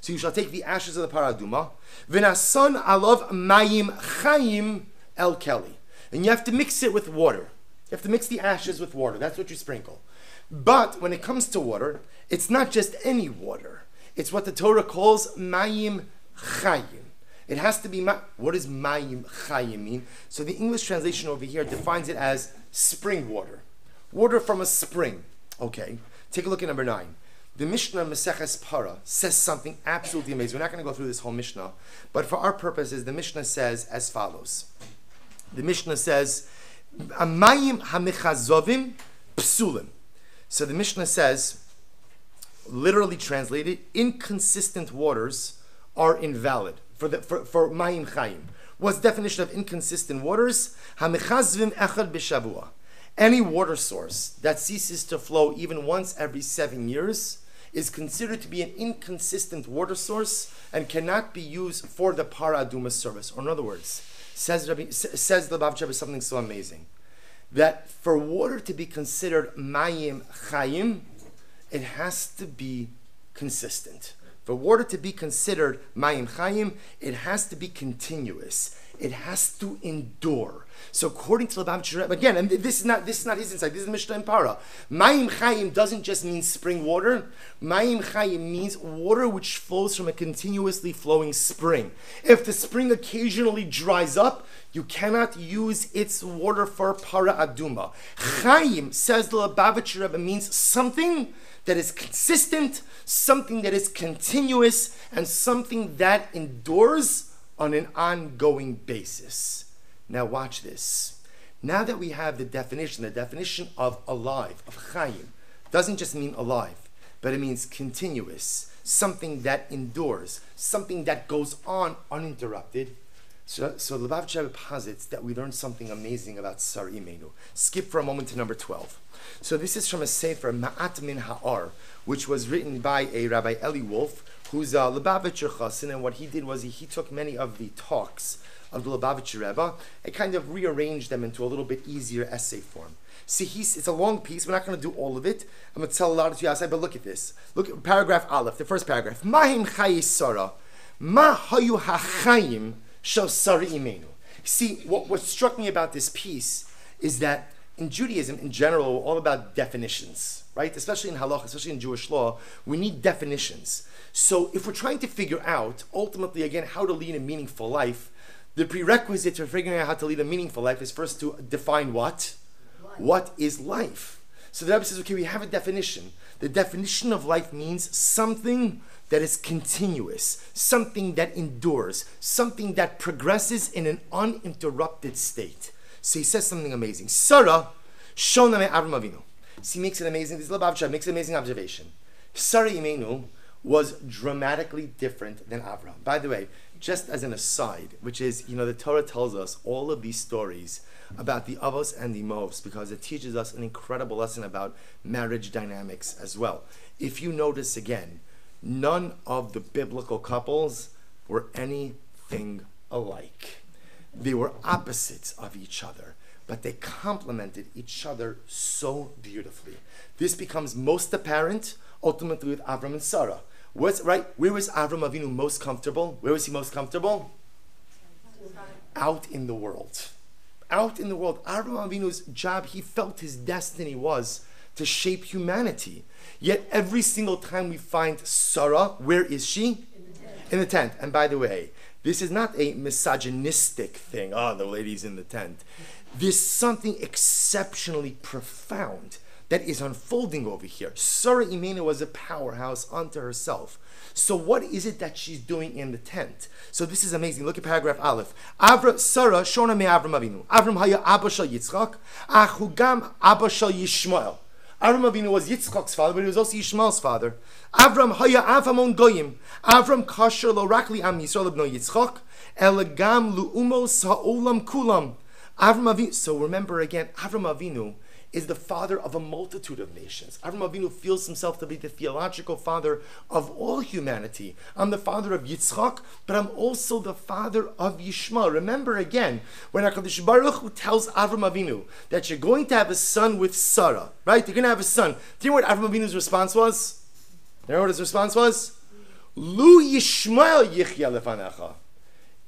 [SPEAKER 1] you shall take the ashes of the paraduma, v'nasan alav mayim chayim el keli, and you have to mix it with water. You have to mix the ashes with water. That's what you sprinkle. But when it comes to water, it's not just any water. It's what the Torah calls mayim chayim. It has to be, what does mayim chayim mean? So the English translation over here defines it as spring water. Water from a spring. Okay, take a look at number 9. The Mishnah Maseches Para says something absolutely amazing. We're not going to go through this whole Mishnah, but for our purposes, the Mishnah says as follows. The Mishnah says, Amayim hamichazovim psulim. So the Mishnah says, literally translated, inconsistent waters are invalid for mayim chayim. What's the definition of inconsistent waters? Hamichazvim echad b'shavua. Any water source that ceases to flow even once every 7 years is considered to be an inconsistent water source and cannot be used for the paraduma service. Or in other words, says the Lubavitcher Rebbe something so amazing, that for water to be considered mayim chayim, it has to be consistent. For water to be considered mayim chayim, it has to be continuous. It has to endure. So according to Lubavitcher Rebbe, again, and this is not his insight, this is Mishnah and Para. Mayim chayim doesn't just mean spring water. Mayim chayim means water which flows from a continuously flowing spring. If the spring occasionally dries up, you cannot use its water for para aduma. Chayim, says the Lubavitcher Rebbe, means something that is consistent, something that is continuous, and something that endures on an ongoing basis. Now watch this. Now that we have the definition of alive, of chayim, doesn't just mean alive, but it means continuous, something that endures, something that goes on uninterrupted. So Lubavitcher Rebbe posits that we learn something amazing about Sara Imenu. Skip for a moment to number 12. So this is from a sefer, Ma'at Min Ha'ar, which was written by a Rabbi Eli Wolf, who's a Lubavitcher Chassan, and what he did was he took many of the talks of the Lubavitcher Rebbe and kind of rearranged them into a little bit easier essay form. See, it's a long piece. We're not going to do all of it. I'm going to tell a lot of you outside, but look at this. Look at paragraph Aleph, the first paragraph. Mahim Chayei Sara, Ma Hayu HaChayim Shel Sara Imenu. See, what struck me about this piece is that in Judaism, in general, we're all about definitions, right? Especially in halakha, especially in Jewish law, we need definitions. So if we're trying to figure out, ultimately, again, how to lead a meaningful life, the prerequisite for figuring out how to lead a meaningful life is first to define what? What is life? So the Rebbe says, okay, we have a definition. The definition of life means something that is continuous, something that endures, something that progresses in an uninterrupted state. So he says something amazing. Sara, Shona me Avram Avinu. So he makes an amazing, this Lubavitcher makes an amazing observation. Sara Imenu was dramatically different than Avram. By the way, just as an aside, which is, the Torah tells us all of these stories about the Avos and the Mos because it teaches us an incredible lesson about marriage dynamics as well. If you notice again, none of the biblical couples were anything alike. They were opposites of each other, but they complemented each other so beautifully. This becomes most apparent ultimately with Avram and Sarah. Where was Avram Avinu most comfortable? Where was he most comfortable? Out in the world. Out in the world. Avram Avinu's job, he felt his destiny was to shape humanity. Yet every single time we find Sarah, where is she? In the tent. And by the way, this is not a misogynistic thing. Oh, the lady's in the tent. There's something exceptionally profound that is unfolding over here. Sara Imenu was a powerhouse unto herself. So what is it that she's doing in the tent? So this is amazing. Look at paragraph Aleph. Sara shona me Avram Avinu. Avram haya abba shel Yitzchak, achu gam abba shel Yishmael. Avram Avinu was Yitzchak's father, but he was also Yishmael's father. Avram haya avamon goyim. Avram kasher lo rakli am Yisrael ibno Yitzchak, elegam lu'umos ha'olam kulam. Avram Avinu, so remember again, Avram Avinu is the father of a multitude of nations. Avram Avinu feels himself to be the theological father of all humanity. I'm the father of Yitzchak, but I'm also the father of Yishmael. Remember again, when HaKadosh Baruch Hu tells Avram Avinu that you're going to have a son with Sara, right? You're going to have a son. Do you know what Avram Avinu's response was? You know what his response was? Lu Yishmael yichya lefanecha.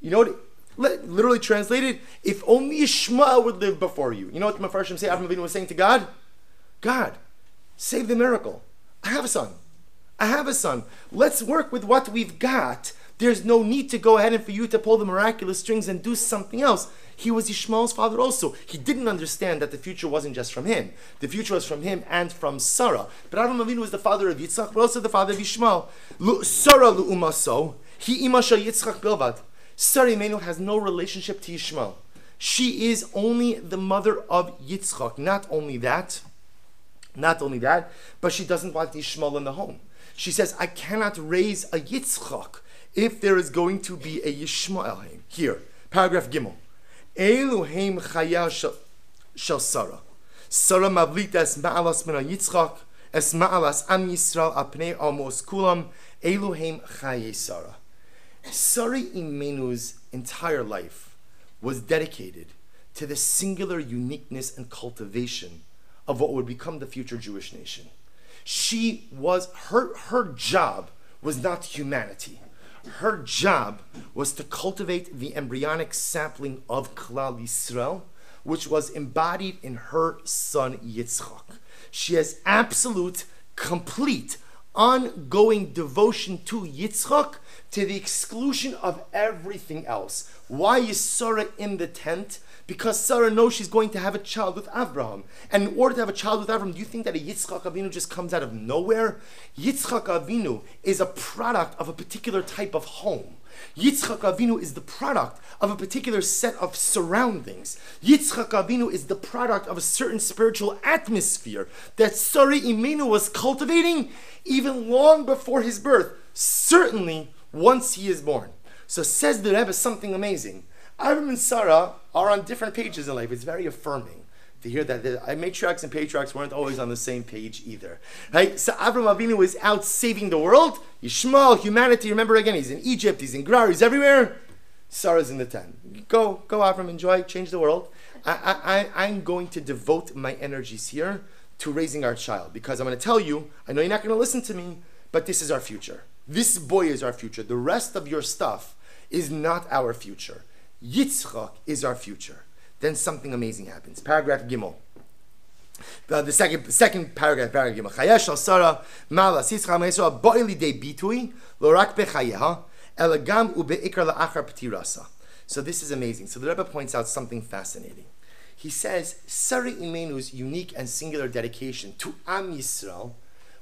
[SPEAKER 1] You know what? Literally translated, if only Yishmael would live before you. You know what the Mefarshim say Avram Avinu was saying to God? God, save the miracle. I have a son. I have a son. Let's work with what we've got. There's no need to go ahead and for you to pull the miraculous strings and do something else. He was Yishmael's father also. He didn't understand that the future wasn't just from him. The future was from him and from Sara. But Avram Avinu was the father of Yitzchak, but also the father of Yishmael. Sara lu'umaso, he imasha Yitzchak bilvad. Sara Imenu has no relationship to Yishmael. She is only the mother of Yitzchak. Not only that, but she doesn't want Yishmael in the home. She says, I cannot raise a Yitzchak if there is going to be a Yishmael. Here, paragraph Gimel. Eluheim chaya shel Sara. Sara mavlit es ma'alas mina Yitzchak, es ma'alas am Yisrael apnei amos kulam, Eluheim chayei Sara. Sara Imenu's entire life was dedicated to the singular uniqueness and cultivation of what would become the future Jewish nation. Her job was not humanity. Her job was to cultivate the embryonic sapling of Klal Yisrael, which was embodied in her son Yitzchak. She has absolute, complete, ongoing devotion to Yitzchak to the exclusion of everything else. Why is Sarah in the tent? Because Sarah knows she's going to have a child with Abraham. And in order to have a child with Abraham, do you think that a Yitzchak Avinu just comes out of nowhere? Yitzchak Avinu is a product of a particular type of home. Yitzchak Avinu is the product of a particular set of surroundings. Yitzchak Avinu is the product of a certain spiritual atmosphere that Sara Imenu was cultivating even long before his birth, certainly once he is born. So says the Rebbe something amazing. Avram and Sarah are on different pages in life. It's very affirming to hear that the matriarchs and patriarchs weren't always on the same page either. Right? So Avram Avinu was out saving the world. Yishmael, humanity, remember again, he's in Egypt, he's in Gerar, he's everywhere. Sarah's in the tent. Go Avram, enjoy, change the world. I'm going to devote my energies here to raising our child, because I'm going to tell you, I know you're not going to listen to me, but this is our future. This boy is our future. The rest of your stuff is not our future. Yitzchak is our future. Then something amazing happens. Paragraph Gimel. The second paragraph Gimel. Chayesh al Sara malas Yitzchak ma'Yisrael bo'ili de bitui lo rak bechayeha elagam ubeikar la'achar p'tirasa. So this is amazing. So the Rebbe points out something fascinating. He says Sara Imenu's unique and singular dedication to Am Yisrael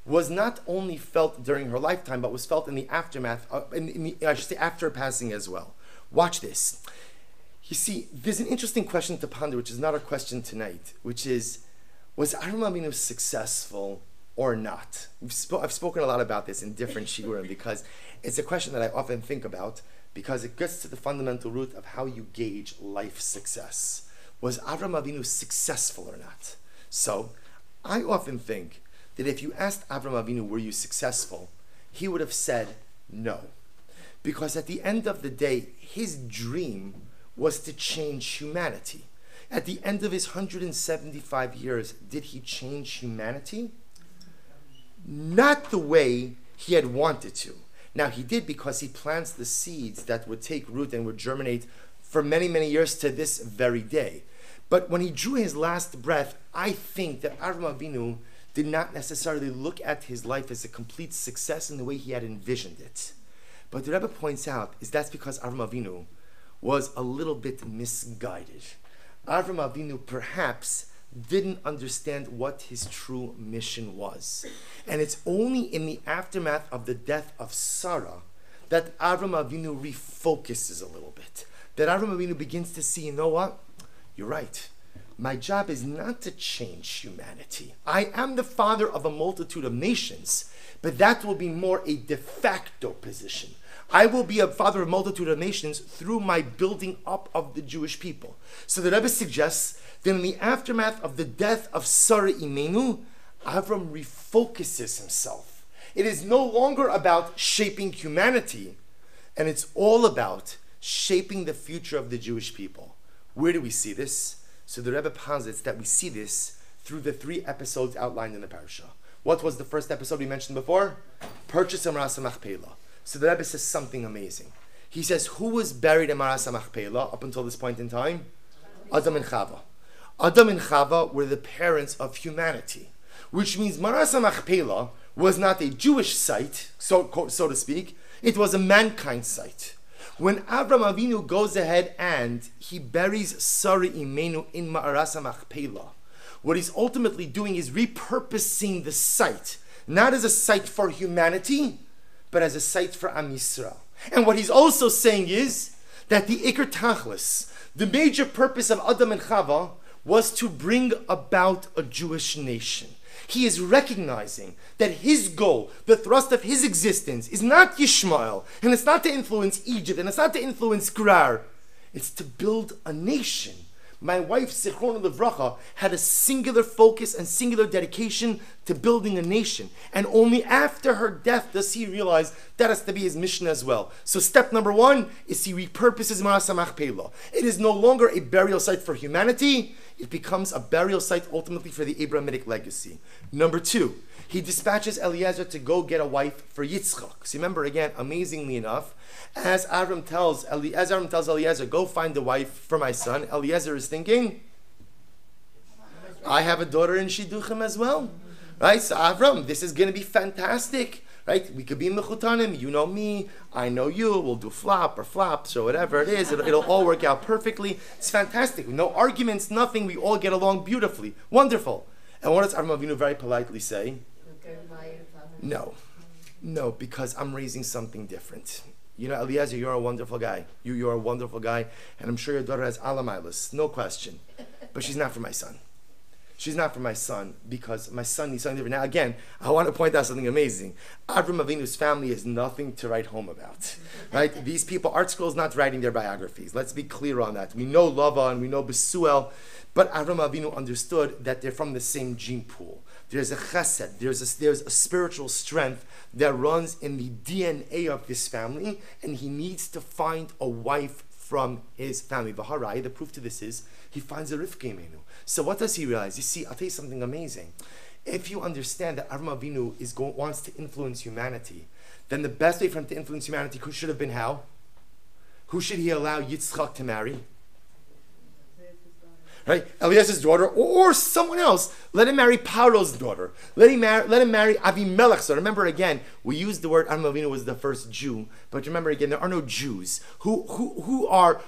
[SPEAKER 1] was not only felt during her lifetime, but was felt in the aftermath, after her passing as well. Watch this. You see, there's an interesting question to ponder, which is not our question tonight, which is, was Avram Avinu successful or not? I've spoken a lot about this in different shiurim because it's a question that I often think about because it gets to the fundamental root of how you gauge life success. Was Avram Avinu successful or not? So, I often think that if you asked Avram Avinu, were you successful? He would have said no. Because at the end of the day, his dream was to change humanity. At the end of his 175 years, did he change humanity? Not the way he had wanted to. Now, he did because he plants the seeds that would take root and would germinate for many, many years to this very day. But when he drew his last breath, I think that Avram Avinu did not necessarily look at his life as a complete success in the way he had envisioned it. But the Rebbe points out is that's because Avram Avinu was a little bit misguided. Avram Avinu perhaps didn't understand what his true mission was. And it's only in the aftermath of the death of Sara that Avram Avinu refocuses a little bit. That Avram Avinu begins to see, you know what? You're right. My job is not to change humanity. I am the father of a multitude of nations, but that will be more a de facto position. I will be a father of a multitude of nations through my building up of the Jewish people. So the Rebbe suggests that in the aftermath of the death of Sara Imenu, Avram refocuses himself. It is no longer about shaping humanity, and it's all about shaping the future of the Jewish people. Where do we see this? So the Rebbe posits that we see this through the 3 episodes outlined in the Parsha. What was the first episode we mentioned before? Purchase of Maras Machpelah. So the Rebbe says something amazing. He says, who was buried in Maras Machpelah up until this point in time? Adam and Chava. Adam and Chava were the parents of humanity, which means Maras Machpelah was not a Jewish site, so to speak. It was a mankind site. When Avram Avinu goes ahead and he buries Sara Imenu in Maras Machpelah, what he's ultimately doing is repurposing the site, not as a site for humanity, but as a site for Am Yisrael. And what he's also saying is that the Iker Tachlis, the major purpose of Adam and Chava, was to bring about a Jewish nation. He is recognizing that his goal, the thrust of his existence, is not Yishmael, and it's not to influence Egypt, and it's not to influence Gerar. It's to build a nation. My wife, Zichron Levracha, had a singular focus and singular dedication to building a nation. And only after her death does he realize that has to be his mission as well. So step number 1 is he repurposes Maras Machpelah. It is no longer a burial site for humanity. It becomes a burial site ultimately for the Abrahamic legacy. Number 2, he dispatches Eliezer to go get a wife for Yitzchak. So remember again, amazingly enough, as Avram tells Eliezer, go find a wife for my son, Eliezer is thinking, I have a daughter in Shidduchim as well. Right? So Avram, this is going to be fantastic. Right? We could be mechutanim, you know me, I know you, we'll do flop or flops or whatever it is, it'll all work out perfectly. It's fantastic. No arguments, nothing, we all get along beautifully. Wonderful. And what does Avram Avinu very politely say? No, because I'm raising something different. You know, Eliezer, you're a wonderful guy. You're a wonderful guy, and I'm sure your daughter has alamailis, no question. But she's not for my son. She's not for my son because my son needs something different. Now, again, I want to point out something amazing. Avram Avinu's family is nothing to write home about, right? These people, art school is not writing their biographies. Let's be clear on that. We know Lava and we know Besuel, but Avram Avinu understood that they're from the same gene pool. There's a chesed, there's a spiritual strength that runs in the DNA of this family, and he needs to find a wife from his family. Vaharai, the proof to this is, he finds a Rivka Imenu. So what does he realize? You see, I'll tell you something amazing. If you understand that Avram Avinu wants to influence humanity, then the best way for him to influence humanity should have been how? Who should he allow Yitzchak to marry? Right? Eliezer's daughter, or someone else. Let him marry Paro's daughter. Let him marry Avimelech's daughter. Remember again, we used the word Avram Avinu was the first Jew, but remember again, there are no Jews. Who are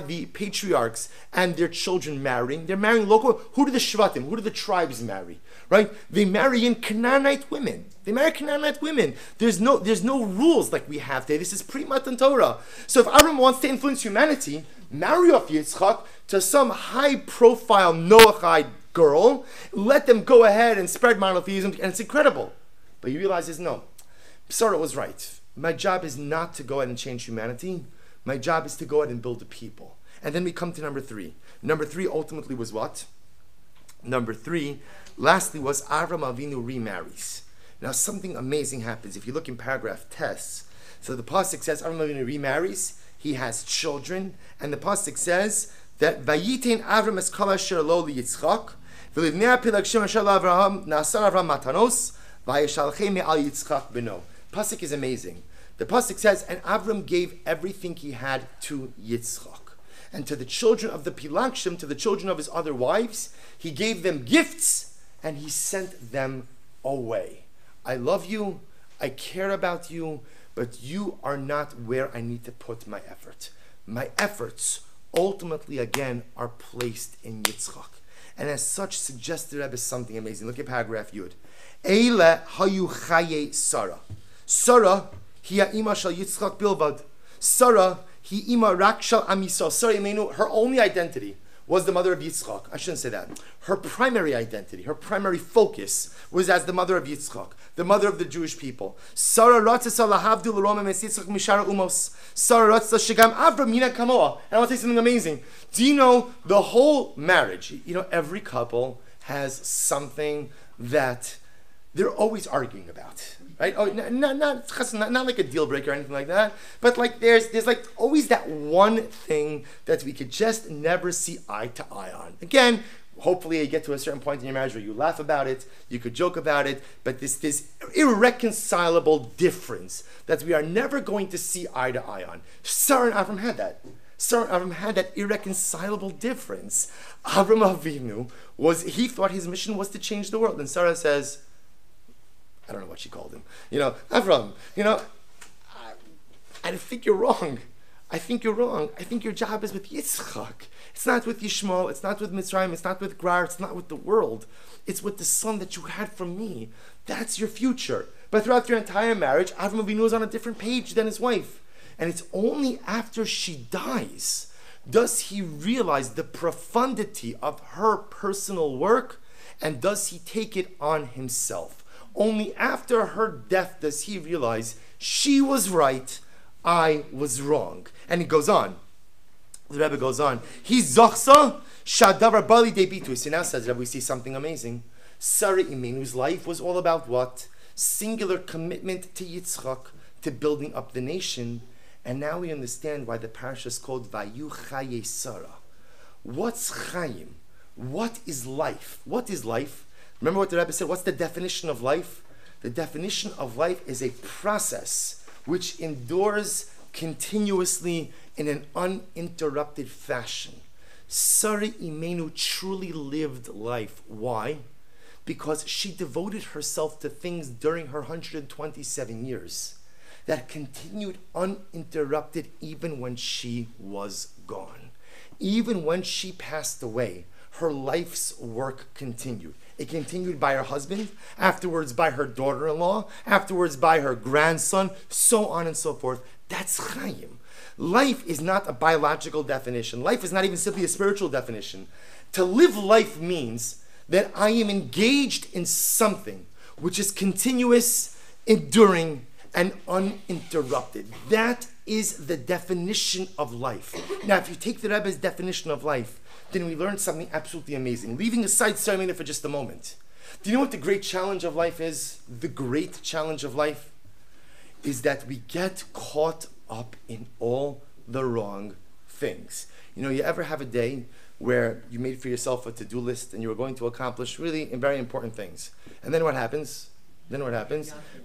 [SPEAKER 1] the patriarchs and their children marrying? They're marrying local. Who do the Shvatim? Who do the tribes marry? Right? They marry in Canaanite women. They marry Canaanite women. There's no rules like we have today. This is pre-Matan Torah. So if Avram wants to influence humanity, marry off Yitzchak to some high-profile Noachite girl, let them go ahead and spread monotheism, and it's incredible. But he realizes, no, Sara was right. My job is not to go ahead and change humanity. My job is to go ahead and build a people. And then we come to number 3. Number 3 ultimately was what? Number 3, lastly, was Avram Avinu remarries. Now something amazing happens. If you look in paragraph Tes, so the pasuk says Avram Avinu remarries, he has children, and the pasuk says that Vayitein Avram es kol asher lo liYitzchak, v'livnei pilag shem asher Avraham na'asar Avram matanos, vayishalchei me'al Yitzchak beno. Pasuk is amazing. The pasuk says, and Avram gave everything he had to Yitzchak. And to the children of the Pilagshim, to the children of his other wives, he gave them gifts, and he sent them away. I love you, I care about you, but you are not where I need to put my effort. My efforts, ultimately, again, are placed in Yitzchak. And as such, suggests the Rebbe something amazing. Look at paragraph Yud. Eile hayu Chayei Sara. Sara, hiya ima shal Yitzchak bilvad. Sara, hi ima rak shal Am Yisrael. Sara Imenu, her only identity was the mother of Yitzchak. I shouldn't say that. Her primary identity, her primary focus was as the mother of Yitzchak, the mother of the Jewish people. Sara ratzah lahavdu l'romem es Yitzchak mishara umos. Sara ratzah shegam Avram mina kamoa. And I want to say something amazing. Do you know the whole marriage? You know, every couple has something that they're always arguing about. Right? Oh, not like a deal breaker or anything like that, but like there's like always that one thing that we could just never see eye to eye on. Again, hopefully you get to a certain point in your marriage where you laugh about it, you could joke about it, but this irreconcilable difference that we are never going to see eye to eye on. Sara and Avram had that. Sara and Avram had that irreconcilable difference. Avram Avinu he thought his mission was to change the world, and Sara says, I don't know what she called him. Avram, I think you're wrong. I think you're wrong. I think your job is with Yitzchak. It's not with Yishmael. It's not with Mitzrayim. It's not with Grar. It's not with the world. It's with the son that you had from me. That's your future. But throughout your entire marriage, Avram Avinu is on a different page than his wife. And it's only after she dies does he realize the profundity of her personal work, and does he take it on himself. Only after her death does he realize she was right, I was wrong. And he goes on. The Rebbe goes on. He zochsa shadavar bali debitus. He now says, Rebbe, we see something amazing. Sara Imenu's life was all about what? Singular commitment to Yitzchak, to building up the nation. And now we understand why the Parsha is called Vayu Chayei Sara. What's Chayim? What is life? What is life? Remember what the Rebbe said? What's the definition of life? The definition of life is a process which endures continuously in an uninterrupted fashion. Sara Imenu truly lived life. Why? Because she devoted herself to things during her 127 years that continued uninterrupted even when she was gone. Even when she passed away, her life's work continued. It continued by her husband, afterwards by her daughter-in-law, afterwards by her grandson, so on and so forth. That's Chaim. Life is not a biological definition. Life is not even simply a spiritual definition. To live life means that I am engaged in something which is continuous, enduring, and uninterrupted. That is the definition of life. Now, if you take the Rebbe's definition of life, then we learn something absolutely amazing. Leaving aside ceremony for just a moment. Do you know what the great challenge of life is? The great challenge of life is that we get caught up in all the wrong things. You ever have a day where you made for yourself a to-do list and you were going to accomplish really very important things. And then what happens?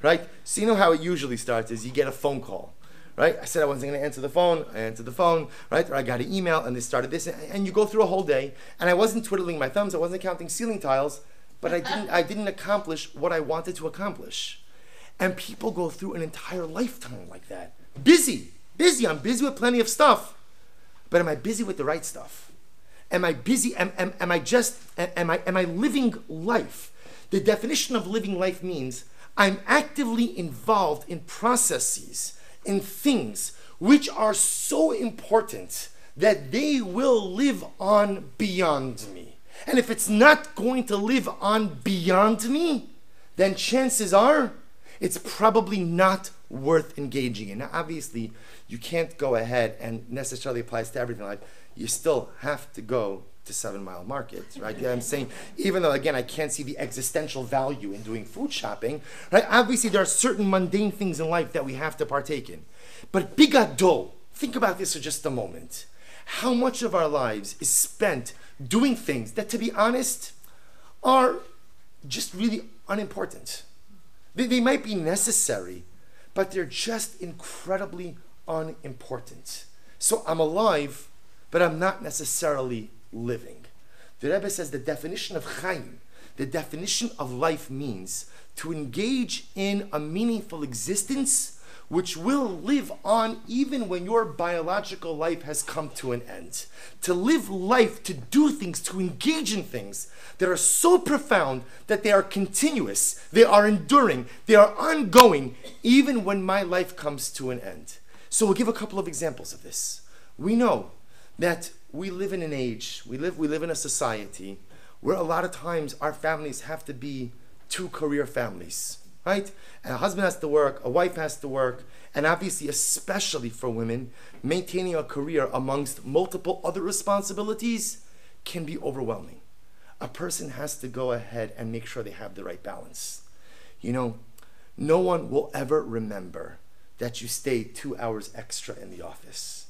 [SPEAKER 1] Right? So you know how it usually starts is you get a phone call. Right? I said I wasn't going to answer the phone. I answered the phone, right? Or I got an email and they started this, and you go through a whole day. And I wasn't twiddling my thumbs. I wasn't counting ceiling tiles, but I didn't accomplish what I wanted to accomplish. And people go through an entire lifetime like that. Busy. I'm busy with plenty of stuff, but am I busy with the right stuff? Am I busy? Am I living life? The definition of living life means I'm actively involved in processes, in things which are so important that they will live on beyond me. And if it's not going to live on beyond me, then chances are it's probably not worth engaging in. Now, obviously, you can't go ahead and necessarily applies to everything. Like, you still have to go to 7 Mile Market, right? Yeah, I'm saying, even though, again, I can't see the existential value in doing food shopping, right? Obviously, there are certain mundane things in life that we have to partake in. But bigadol, think about this for just a moment. How much of our lives is spent doing things that, to be honest, are just really unimportant? They might be necessary, but they're just incredibly unimportant. So I'm alive, but I'm not necessarily living. The Rebbe says the definition of Chaim, the definition of life means to engage in a meaningful existence which will live on even when your biological life has come to an end. To live life, to do things, to engage in things that are so profound that they are continuous, they are enduring, they are ongoing, even when my life comes to an end. So we'll give a couple of examples of this. We know that we live in an age, we live in a society where a lot of times our families have to be two career families, right? And a husband has to work, a wife has to work, and obviously, especially for women, maintaining a career amongst multiple other responsibilities can be overwhelming. A person has to go ahead and make sure they have the right balance. You know, no one will ever remember that you stayed 2 hours extra in the office.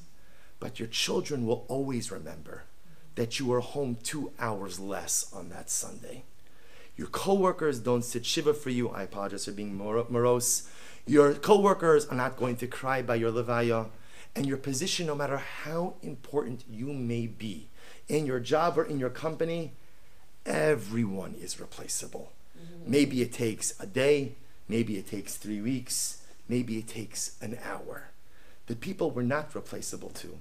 [SPEAKER 1] But your children will always remember that you were home 2 hours less on that Sunday. Your coworkers don't sit shiva for you. I apologize for being morose. Your coworkers are not going to cry by your levaya. And your position, no matter how important you may be in your job or in your company, everyone is replaceable. Maybe it takes a day, maybe it takes 3 weeks, maybe it takes an hour. The people we're not replaceable to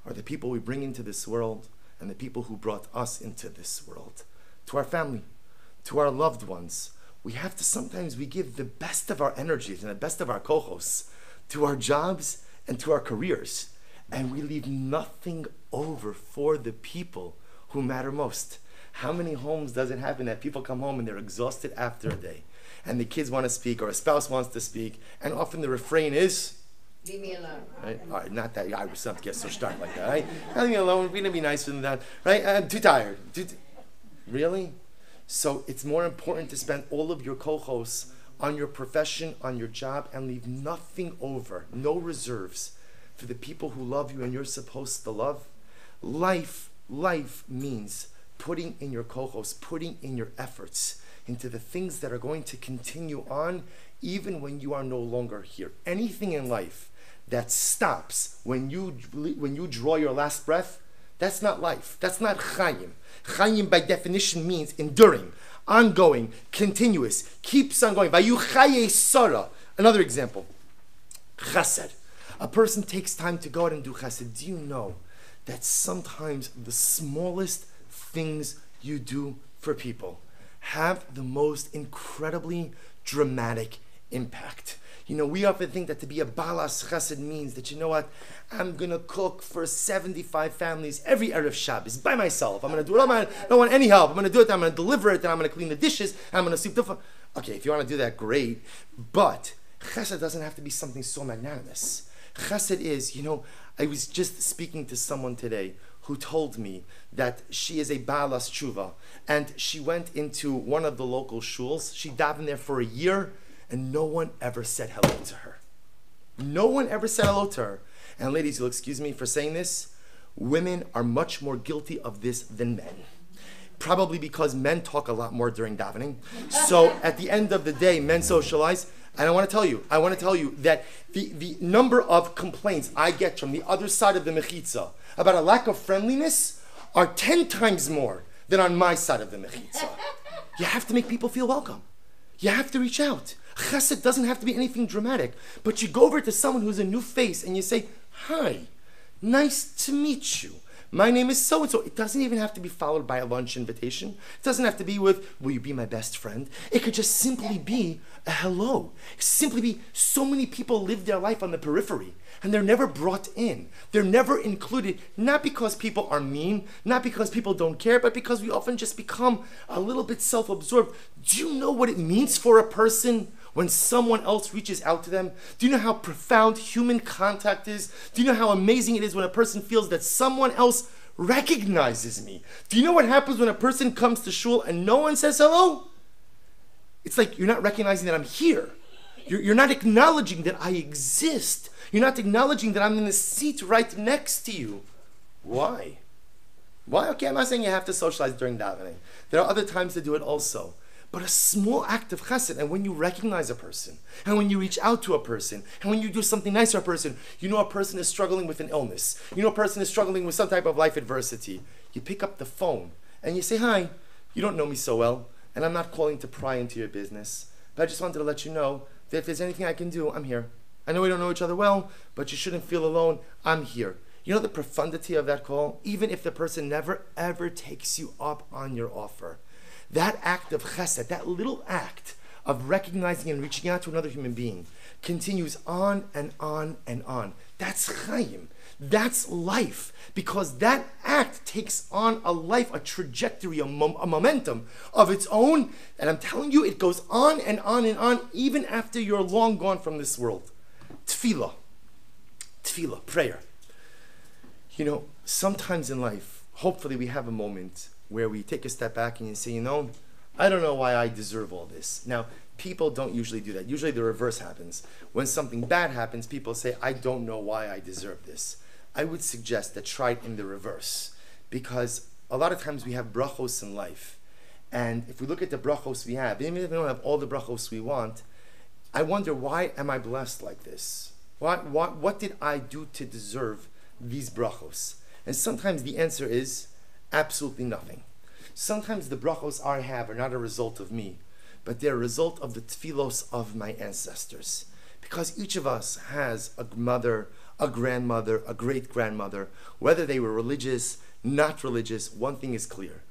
[SPEAKER 1] are the people we bring into this world and the people who brought us into this world. To our family, to our loved ones, we have to sometimes, we give the best of our energies and the best of our kohos to our jobs and to our careers, and we leave nothing over for the people who matter most. How many homes does it happen that people come home and they're exhausted after a day, and the kids want to speak or a spouse wants to speak, and often the refrain is,
[SPEAKER 2] leave me alone.
[SPEAKER 1] Right? All right, not that I was not to get so stark like that. Right? Leave me alone. We're gonna be nicer than that. Right? I'm too tired. Really? So it's more important to spend all of your kohos on your profession, on your job, and leave nothing over, no reserves for the people who love you and you're supposed to love. Life means putting in your kohos, putting in your efforts into the things that are going to continue on even when you are no longer here. Anything in life that stops when you draw your last breath, that's not life. That's not Chayim. Chayim by definition means enduring, ongoing, continuous, keeps on going. Vayu Chayei Sara. Another example, chesed. A person takes time to go out and do chesed. Do you know that sometimes the smallest things you do for people have the most incredibly dramatic impact? You know, we often think that to be a balas chesed means that, you know what, I'm going to cook for 75 families every Erev Shabbos by myself. I'm going to do it. I don't want any help. I'm going to do it. I'm going to deliver it. And I'm going to clean the dishes. And I'm going to sweep the floor. Okay, if you want to do that, great. But chesed doesn't have to be something so magnanimous. Chesed is, you know, I was just speaking to someone today who told me that she is a balas tshuva. And she went into one of the local shuls. She davened there for a year. And no one ever said hello to her. No one ever said hello to her. And ladies, you'll excuse me for saying this, women are much more guilty of this than men. Probably because men talk a lot more during davening. So at the end of the day, men socialize. And I want to tell you that the number of complaints I get from the other side of the mechitza about a lack of friendliness are 10 times more than on my side of the mechitza. You have to make people feel welcome. You have to reach out. Chesed doesn't have to be anything dramatic, but you go over to someone who's a new face and you say, hi, nice to meet you. My name is so-and-so. It doesn't even have to be followed by a lunch invitation. It doesn't have to be with, will you be my best friend? It could just simply be a hello. Simply be, so many people live their life on the periphery and they're never brought in. They're never included, not because people are mean, not because people don't care, but because we often just become a little bit self-absorbed. Do you know what it means for a person when someone else reaches out to them? Do you know how profound human contact is? Do you know how amazing it is when a person feels that someone else recognizes me? Do you know what happens when a person comes to shul and no one says hello? It's like you're not recognizing that I'm here. You're not acknowledging that I exist. You're not acknowledging that I'm in the seat right next to you. Why? Why? Okay, I'm not saying you have to socialize during davening. There are other times to do it also. But a small act of chesed, and when you recognize a person, and when you reach out to a person, and when you do something nice for a person, you know a person is struggling with an illness. You know a person is struggling with some type of life adversity. You pick up the phone, and you say, hi, you don't know me so well, and I'm not calling to pry into your business, but I just wanted to let you know that if there's anything I can do, I'm here. I know we don't know each other well, but you shouldn't feel alone. I'm here. You know the profundity of that call? Even if the person never, ever takes you up on your offer. That act of chesed, that little act of recognizing and reaching out to another human being continues on and on and on. That's Chayim. That's life. Because that act takes on a life, a trajectory, a momentum of its own. And I'm telling you, it goes on and on and on, even after you're long gone from this world. Tefillah. Tefillah, prayer. You know, sometimes in life, hopefully we have a moment where we take a step back and you say, you know, I don't know why I deserve all this. Now, people don't usually do that. Usually the reverse happens. When something bad happens, people say, I don't know why I deserve this. I would suggest that try it in the reverse. Because a lot of times we have brachos in life. And if we look at the brachos we have, even if we don't have all the brachos we want, I wonder, why am I blessed like this? What did I do to deserve these brachos? And sometimes the answer is absolutely nothing. Sometimes the brachos I have are not a result of me, but they're a result of the tefillos of my ancestors. Because each of us has a mother, a grandmother, a great-grandmother, whether they were religious, not religious, one thing is clear.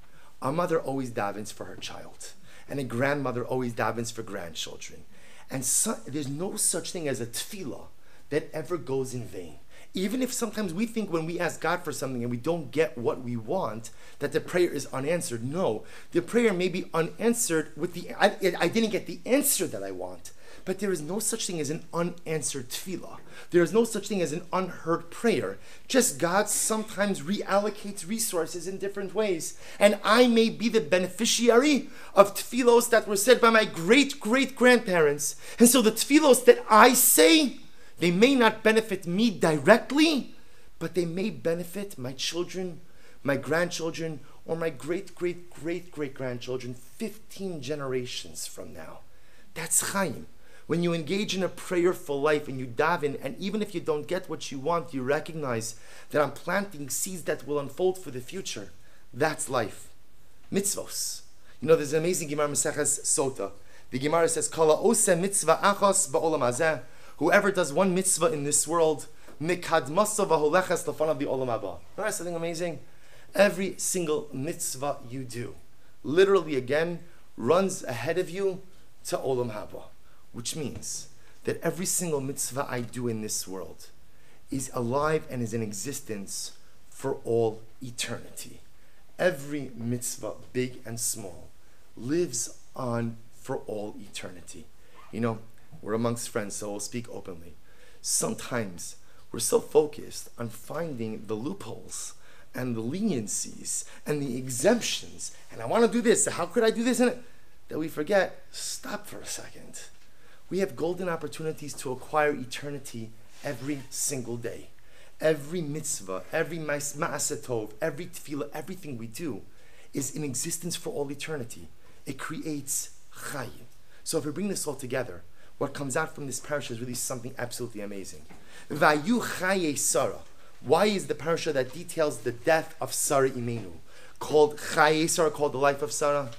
[SPEAKER 1] A mother always davens for her child, and a grandmother always davens for grandchildren. And there's no such thing as a tefillah that ever goes in vain. Even if sometimes we think when we ask God for something and we don't get what we want, that the prayer is unanswered. No, the prayer may be unanswered with I didn't get the answer that I want. But there is no such thing as an unanswered tefillah. There is no such thing as an unheard prayer. Just God sometimes reallocates resources in different ways. And I may be the beneficiary of tefillos that were said by my great-great-grandparents. And so the tefillos that I say, they may not benefit me directly, but they may benefit my children, my grandchildren, or my great-great-great-great-grandchildren 15 generations from now. That's Chaim. When you engage in a prayerful life and you daven, and even if you don't get what you want, you recognize that I'm planting seeds that will unfold for the future. That's life. Mitzvos. You know, there's an amazing Gemara Maseches Sota. The Gemara says, Kala ose mitzvah achos ba'olam hazeh. Whoever does one mitzvah in this world, mikadmasa v'holeches lefanav bi'olam haba. Isn't that something amazing? Every single mitzvah you do, literally again, runs ahead of you to olam haba. Which means that every single mitzvah I do in this world is alive and is in existence for all eternity. Every mitzvah, big and small, lives on for all eternity. You know, we're amongst friends, so we'll speak openly. Sometimes we're so focused on finding the loopholes and the leniencies and the exemptions, and I want to do this, so how could I do this? That we forget, stop for a second. We have golden opportunities to acquire eternity every single day. Every mitzvah, every ma'aseh tov, every tefillah, everything we do is in existence for all eternity. It creates chayim. So if we bring this all together, what comes out from this parsha is really something absolutely amazing. Vayu Chayei Sara. Why is the parsha that details the death of Sara Imenu called Chayei Sara, called the life of Sara?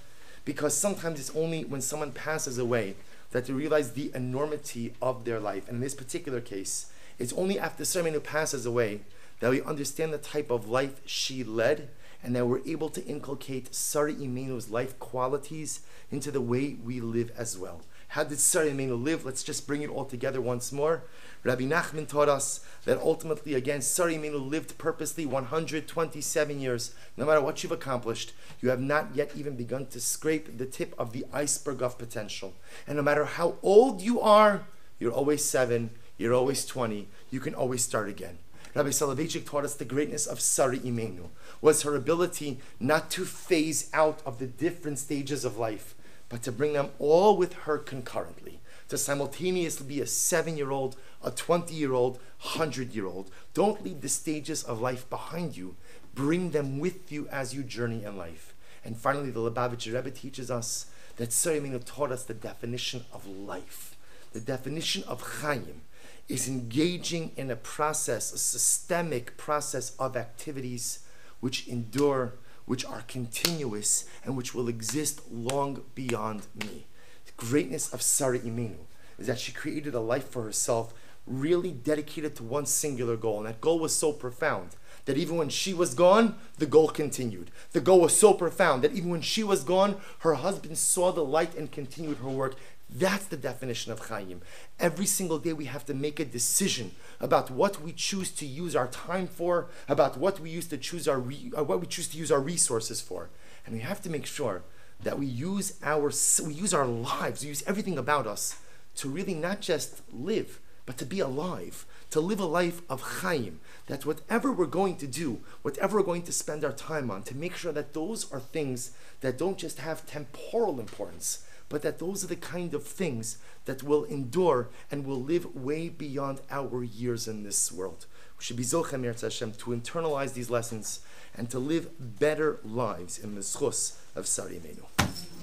[SPEAKER 1] Because sometimes it's only when someone passes away that they realize the enormity of their life. And in this particular case, it's only after Sara Imenu passes away that we understand the type of life she led, and that we're able to inculcate Sara Imenu's life qualities into the way we live as well. How did Sara Imenu live? Let's just bring it all together once more. Rabbi Nachman taught us that ultimately, again, Sara Imenu lived purposely 127 years. No matter what you've accomplished, you have not yet even begun to scrape the tip of the iceberg of potential. And no matter how old you are, you're always 7, you're always 20, you can always start again. Rabbi Soloveitchik taught us the greatness of Sara Imenu was her ability not to phase out of the different stages of life, but to bring them all with her concurrently, to simultaneously be a 7-year-old, a 20-year-old, 100-year-old. Don't leave the stages of life behind you. Bring them with you as you journey in life. And finally, the Lubavitcher Rebbe teaches us that Sara Imenu taught us the definition of life. The definition of Chaim is engaging in a process, a systemic process of activities which endure, which are continuous, and which will exist long beyond me. The greatness of Sara Imenu is that she created a life for herself really dedicated to one singular goal, and that goal was so profound that even when she was gone, the goal continued. The goal was so profound that even when she was gone, her husband saw the light and continued her work That's the definition of Chaim. Every single day we have to make a decision about what we choose to use our time for, about what we choose to use our resources for, and we have to make sure that we use our lives, we use everything about us to really not just live, but to be alive, to live a life of Chaim. That whatever we're going to do, whatever we're going to spend our time on, to make sure that those are things that don't just have temporal importance, but that those are the kind of things that will endure and will live way beyond our years in this world. We should be Zochem Yirtzeh Hashem to internalize these lessons and to live better lives in the schus of Sara Imenu.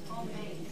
[SPEAKER 1] Amen.